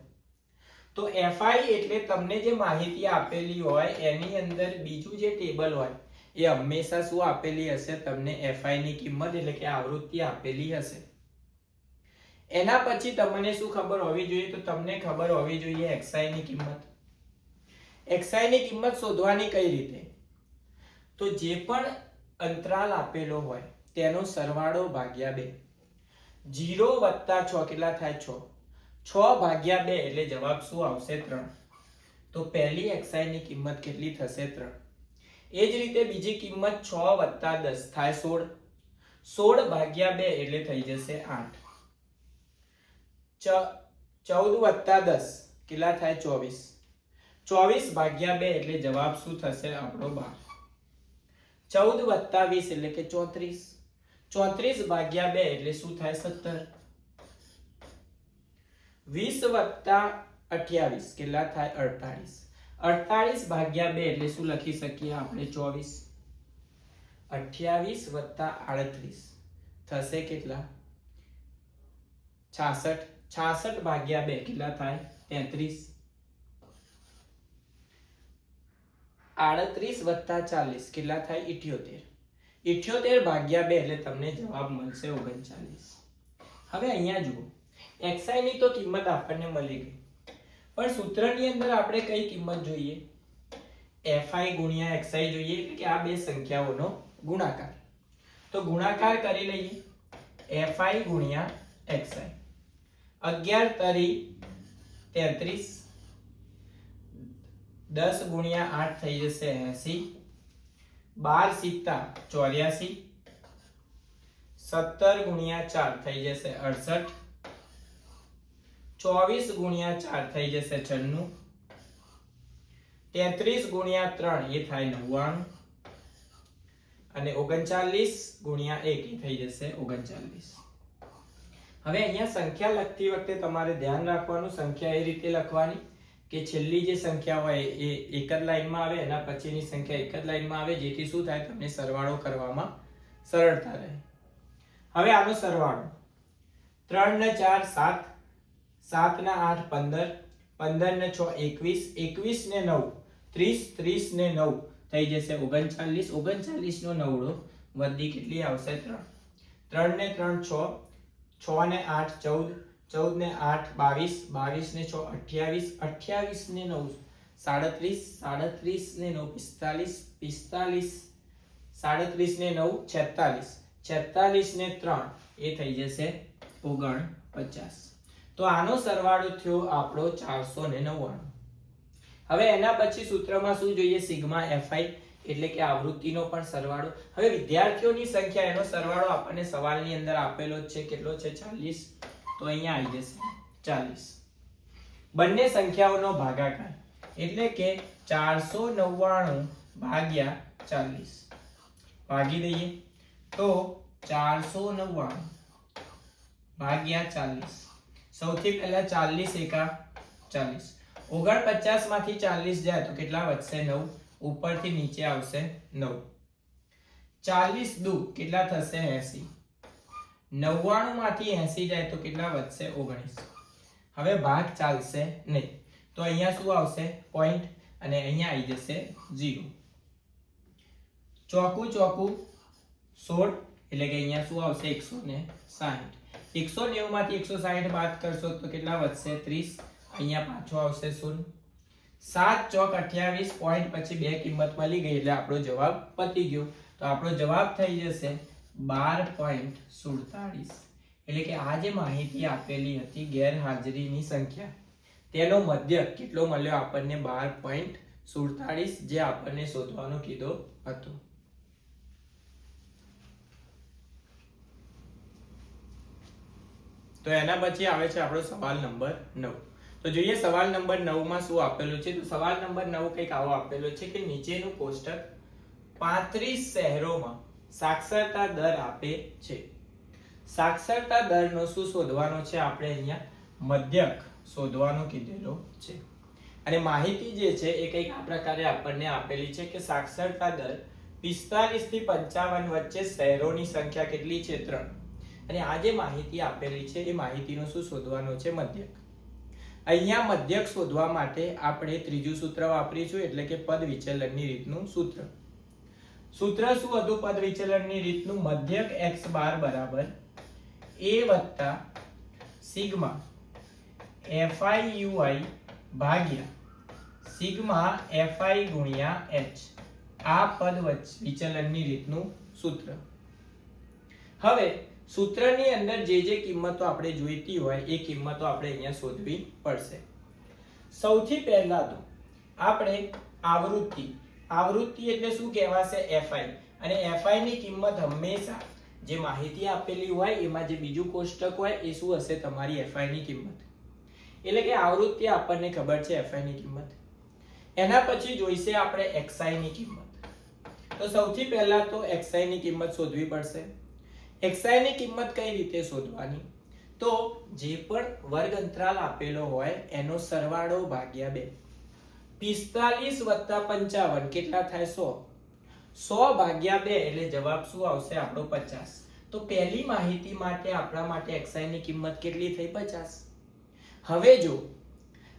તો fi એટલે તમને જે માહિતી આપેલી હોય એની અંદર બીજું જે ટેબલ હોય એ હંમેશા શું આપેલી હશે તમને fi ની કિંમત એટલે કે આવૃત્તિ આપેલી હશે. એના પછી તમને શું ખબર હોવી જોઈએ તો તમને ખબર હોવી જોઈએ xi ની કિંમત. xi ની કિંમત શોધવાની કઈ રીતે તો જે પણ અંતરાલ આપેલો હોય તેનો સરવાળો ભાગ્યા 2. 0 + 6 કેટલા થાય 6. 6 ભાગ્યા 2 એટલે જવાબ શું આવશે 3. તો પહેલી xi ની કિંમત કેટલી થશે 3. એ જ રીતે બીજી કિંમત 6 + 10 થાય 16. 16 ભાગ્યા 2 એટલે થઈ જશે 8. 14 + 10 કેટલા થાય 24. 24 ભાગ્યા 2 એટલે જવાબ શું થશે આપણો 12. 14 + 20 એટલે કે 34. 34 ભાગ્યા 2 એટલે શું થાય 17. 20 + 28 કેટલા થાય 48. 48 ભાગ્યા 2 એટલે શું લખી શકીએ આપણે 24. 28 + 38 થશે કેટલા 66. 66 ભાગ્યા 2 કેટલા થાય 33. 38 + 40 કેટલા થાય 78. 78 ભાગ્યા 2 એટલે તમને જવાબ મળશે 39. હવે અહીંયા જુઓ xi ની તો કિંમત આપણને મળી ગઈ પણ સૂત્રની અંદર આપણે કઈ કિંમત જોઈએ fi ગુણ્યા xi જોઈએ એટલે કે આ બે સંખ્યાઓનો ગુણાકાર. તો ગુણાકાર કરી લઈએ fi ગુણ્યા xi. 11 તરી 33. 10 ગુણ્યા 8 થઈ જશે 80. 12 સિત્તા 84. 17 ગુણ્યા 4 થઈ જશે 68. 24 ગુણ્યા 4 થઈ જશે 96. 33 ગુણ્યા 3 એ થાય 99. અને 39 ગુણ્યા 1 એ થઈ જશે 39. હવે અહીંયા સંખ્યા લખતી વખતે તમારે ધ્યાન રાખવાનું સંખ્યા એ રીતે લખવાની કે છેલ્લી જે સંખ્યા હોય એ એક જ લાઈનમાં આવે એના પછીની સંખ્યા એક જ લાઈનમાં આવે જેથી શું થાય તમને સરવાળો કરવામાં સરળતા રહે. હવે આનો સરવાળો 3 ને 4 7. 7 ને 8 15. 15 ને 6 21. 21 ને 9 30. 30 ને 9 થઈ જશે 39. 39 નો નવડો વધી કેટલી આવશે 3. 3 ને 3 6. 6 ને 8 14. 14 ને 8 22. 22 ને 6 28. 28 ને 9 37. 37 ને 9 45. 45. 37 ને 9 46. 46 ને 3 એ થઈ જશે 49. તો આનો સરવાળો થયો આપણો 499. હવે એના પછી સૂત્રમાં શું જોઈએ? સિગ્મા fi એટલે કે આવૃત્તિનો પણ સરવાળો. હવે વિદ્યાર્થીઓની સંખ્યા એનો સરવાળો આપણને સવાલની અંદર આપેલો જ છે. કેટલો છે? 40. તો અહીંયા આવી જશે 40. બંને સંખ્યાઓનો ભાગાકાર એટલે કે 499 ભાગ્યા 40 ભાગી દઈએ તો 499 ભાગ્યા 40. સૌથી પહેલા 40 એકા 40. 49 માંથી 40 જાય તો કેટલા વધશે? 9. ઉપરથી નીચે આવશે 9. 40 દુ કેટલા થશે? 80. 99 માંથી 80 જાય તો કેટલા વધશે? 19. હવે ભાગ ચાલશે નહીં તો અહીંયા શું આવશે? પોઈન્ટ અને અહીંયા આવી જશે 0. ચોકું ચોકું 16 એટલે કે અહીંયા શું આવશે? 160. 190 માંથી 160 બાદ કરશો તો કેટલા વધશે? 30. અહીંયા પાછો આવશે 0. 7 ચોક 28. પોઈન્ટ પછી બે કિંમત મળી ગઈ એટલે આપણો જવાબ પતી ગયો. તો આપણો જવાબ થઈ જશે 12.47. એટલે કે આ જે માહિતી આપેલી હતી ગેરહાજરીની સંખ્યા તેનો મધ્યક કેટલો મળ્યો આપણને? 12.47 જે આપણને શોધવાનું કીધો હતો. તો એના પછી આવે છે આપણો સવાલ નંબર 9. તો જોઈએ સવાલ નંબર 9 માં શું આપેલું છે. તો સવાલ નંબર 9 કંઈક આવો આપેલો છે કે નીચેનું કોષ્ટક 35 શહેરોમાં સાક્ષરતા દર આપે છે. સાક્ષરતા દરનો શું શોધવાનો છે? આપણે અહીંયા મધ્યક શોધવાનો કીધેલો છે. અને માહિતી જે છે એ કંઈક આ પ્રકારે આપણને આપેલી છે કે સાક્ષરતા દર 45 થી 55 વચ્ચે શહેરોની સંખ્યા કેટલી છે? 3. અને આ જે માહિતી આપેલી છે એ માહિતીનો શું શોધવાનો છે? મધ્યક. અહીંયા મધ્યક શોધવા માટે આપણે ત્રીજું સૂત્ર વાપરીશું એટલે કે પદ વિચલનની રીતનું સૂત્ર. સૂત્ર શું હતું પદ વિચલનની રીતનું? મધ્યક x બાર બરાબર a વત્તા સિગ્મા fi ui ભાગ્યા સિગ્મા fi ગુણ્યા h. આ પદ વિચલનની રીતનું સૂત્ર. હવે સૂત્રની અંદર જે કિંમતો આપણે જોઈતી હોય એ કિંમતો આપણે અહીંયા શોધવી પડશે. સૌથી પહેલા તો આપણે આવૃત્તિ એટલે શું કહેવાશે? fi. અને fi ની કિંમત હંમેશા જે માહિતી આપેલી હોય એમાં જે બીજું કોષ્ટક હોય એ શું હશે? તમારી fi ની કિંમત. એટલે કે આવૃત્તિ આપણને ખબર છે fi ની કિંમત. એના પછી જોઈશે આપણે xi ની કિંમત. તો સૌથી પહેલા તો xi ની કિંમત શોધવી પડશે. xi ની કિંમત કઈ રીતે શોધવાની? તો જે પણ વર્ગ અંતરાલ આપેલો હોય એનો સરવાળો ભાગ્યા 2. 45 વત્તા 55 કેટલા થાય? 100. 100 ભાગ્યા 2 એટલે જવાબ શું આવશે? આપણો 50. તો પહેલી માહિતી માટે આપણા માટે xi ની કિંમત કેટલી થઈ? 50. હવે જો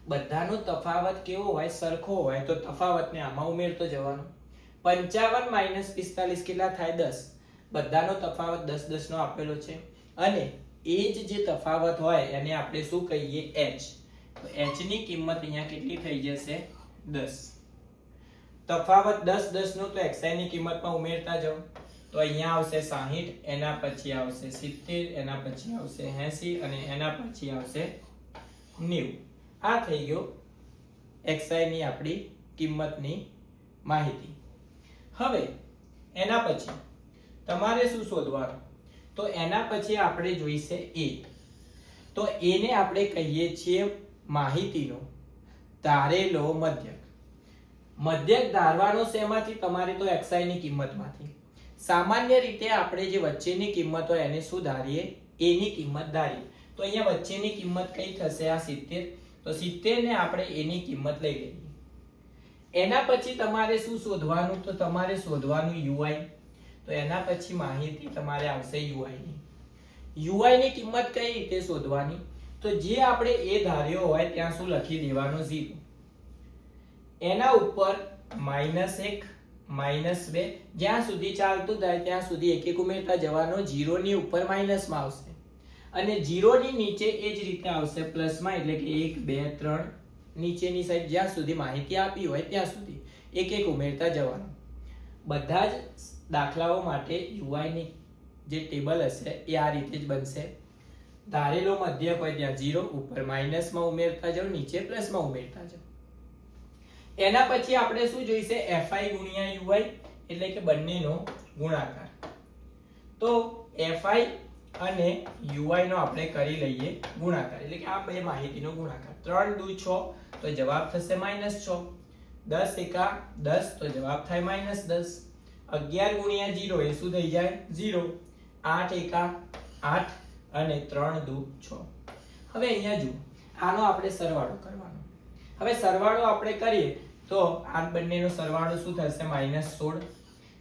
બધાનો તફાવત કેવો હોય? સરખો હોય તો તફાવતને આમાં ઉમેરતો જવાનો. 55 માઈનસ 45 કેટલા થાય? 10. બધાનો તફાવત 10 10 નો આપેલો છે અને એ જે તફાવત હોય એને આપણે શું કહીએ? h. તો h ની કિંમત અહીંયા કેટલી થઈ જશે? 10. તફાવત 10 10 નો તો xi ની કિંમતમાં ઉમેરતા જાઓ તો અહીંયા આવશે 60, એના પછી આવશે 70, એના પછી આવશે 80 અને એના પછી આવશે 90. આ થઈ ગયો xi ની આપણી કિંમતની માહિતી. હવે એના પછી તમારે શું શોધવાનું? તો એના પછી આપણે જોઈશે a. તો a ને આપણે કહીએ છીએ માહિતીનો ધારેલો મધ્યક. મધ્યક ધારવાનો શેમાંથી? તમારે તો xi ની કિંમતમાંથી. સામાન્ય રીતે આપણે જે વચ્ચેની કિંમત હોય એને શું ધારીએ? a ની કિંમત ધારીએ. તો અહીંયા વચ્ચેની કિંમત કઈ થશે? આ 70. તો 70 ને આપણે a ની કિંમત લઈ લઈએ. એના પછી તમારે શું શોધવાનું? તો તમારે શોધવાનું ui. તો એના પછી માહિતી તમારે આવશે ui ની. ui ની કિંમત કઈ રીતે શોધવાની? તો જે આપણે a ધાર્યો હોય ત્યાં શું લખી દેવાનો? 0. એના ઉપર -1 -2 જ્યાં સુધી ચાલતું થાય ત્યાં સુધી એક એક ઉમેરતા જવાનો. 0 ની ઉપર માઈનસમાં આવશે અને 0 ની નીચે એ જ રીતે આવશે પ્લસમાં. એટલે કે 1 2 3 નીચેની સાઈડ જ્યાં સુધી માહિતી આપી હોય ત્યાં સુધી એક એક ઉમેરતા જવાનું. બધા જ દાખલાઓ માટે ui ની જે ટેબલ હશે એ આ રીતે જ બનશે. ધારેલો મધ્યક હોય ત્યાં 0, ઉપર માઈનસમાં ઉમેરતા જાઓ, નીચે પ્લસમાં ઉમેરતા જાઓ. એના પછી આપણે શું જોઈશે fi ગુણ્યા ui એટલે કે બંનેનો ગુણાકાર. તો fi અને ui નો આપણે કરી લઈએ ગુણાકાર એટલે કે આ બે માહિતીનો ગુણાકાર. 3 દુ 6 તો જવાબ થશે -6. 10 એકા 10 તો જવાબ થાય -10. 11 ગુણ્યા 0 એ શું થઈ જાય 0. 8 એકા 8 અને 3 દુ 6. હવે અહીંયા જુઓ આનો આપણે સરવાળો કરવાનો. હવે સરવાળો આપણે કરીએ તો આ બંનેનો સરવાળો શું થશે -16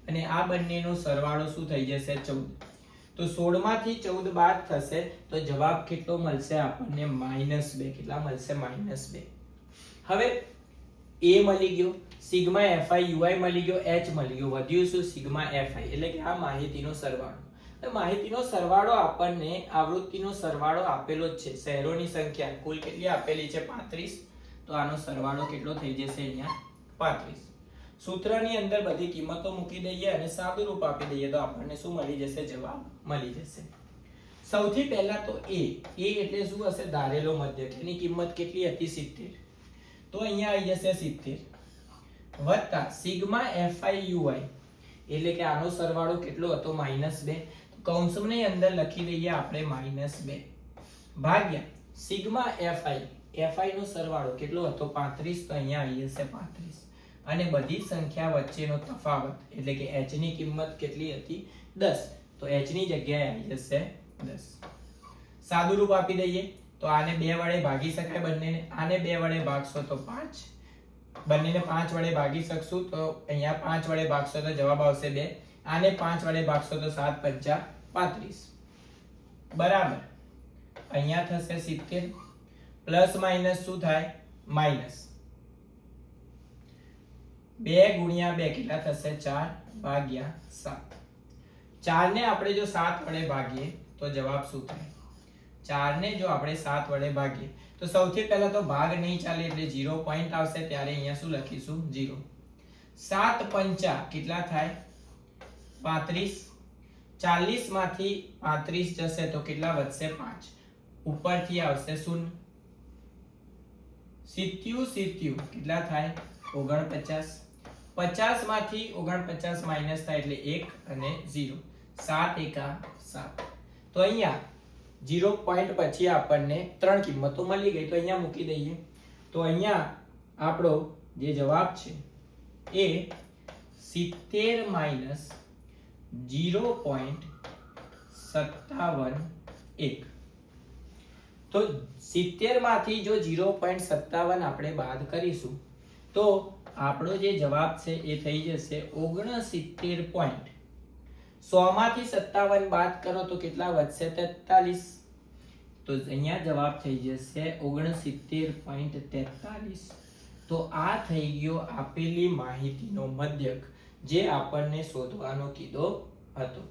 અને આ બંનેનો સરવાળો શું થઈ જશે 14. તો 16 માંથી 14 બાદ થશે તો જવાબ કેટલો મળશે આપણને -2. કેટલા મળશે -2. હવે a મળી ગયો, સિગ્મા fi ui મળી ગયો, h મળી ગયો, વધ્યું શું સિગ્મા fi એટલે કે આ માહિતીનો સરવાળો. હવે માહિતીનો સરવાળો આપણને આવૃત્તિનો સરવાળો આપેલો જ છે. શહેરોની સંખ્યા કુલ કેટલી આપેલી છે 35. તો આનો સરવાળો કેટલો થઈ જશે અહીંયા 35. સૂત્રની અંદર બધી કિંમતો મૂકી દઈએ અને સાદું રૂપ આપી દઈએ તો આપણને શું મળી જશે જવાબ મળી જશે. સૌથી પહેલા તો a એટલે શું હશે ધારેલો મધ્યક. એની કિંમત કેટલી હતી 70. તો અહીંયા આવી જશે 70 વત્તા સિગ્મા fi ui એટલે કે આનો સરવાળો કેટલો હતો -2. કૌંસની અંદર લખી દઈએ આપણે -2 ભાગ્યા સિગ્મા fi નો સરવાળો કેટલો હતો 35. તો અહીંયા આવી જશે 35 અને બધી સંખ્યા વચ્ચેનો તફાવત એટલે કે h ની કિંમત કેટલી હતી 10. તો h ની જગ્યાએ આવી જશે 10. સાદું રૂપ આપી દઈએ તો આને 2 વડે ભાગી શકાય બંનેને. આને 2 વડે ભાગશો તો 5. બંનેને 5 વડે ભાગી શકશું તો અહીંયા 5 વડે ભાગશો તો જવાબ આવશે 2. આને 5 વડે ભાગશો તો 7 5 35 બરાબર. અહીંયા થશે 70 પ્લસ માઈનસ શું થાય માઈનસ. 2 ગુણ્યા 2 કેટલા થશે 4 ભાગ્યા 7. 4 ને આપણે જો 7 વડે ભાગીએ તો જવાબ શું થાય 4 ને જો આપણે 7 વડે ભાગીએ તો સૌથી પહેલા તો ભાગ નહીં ચાલે એટલે 0 પોઈન્ટ આવશે. ત્યારે અહીંયા શું લખીશું 0. 7 પંચા કેટલા થાય 35. 40 માંથી 35 જશે તો કેટલા વધશે 5. ઉપરથી આવશે 0. 70 કેટલા થાય 49. 50 માંથી 49 માઈનસ થાય એટલે 1 અને 0. 7 એકા 7. તો અહીંયા 0 પોઈન્ટ પછી આપણને 3 કિંમતો મળી ગઈ. તો અહીંયા મૂકી દઈએ તો અહીંયા આપણો જે જવાબ છે એ 70 માઈનસ 0.57 તો 70 માંથી જો 0.57 આપણે બાદ કરીશું તો આપણો જે જવાબ છે એ થઈ જશે 69 પોઈન્ટ. 100 માંથી 57 બાદ કરો તો કેટલા વધશે 43. તો અહીંયા જવાબ થઈ જશે 69.43. તો આ થઈ ગયો આપેલી માહિતીનો મધ્યક જે આપણને શોધવાનો કીધો હતો.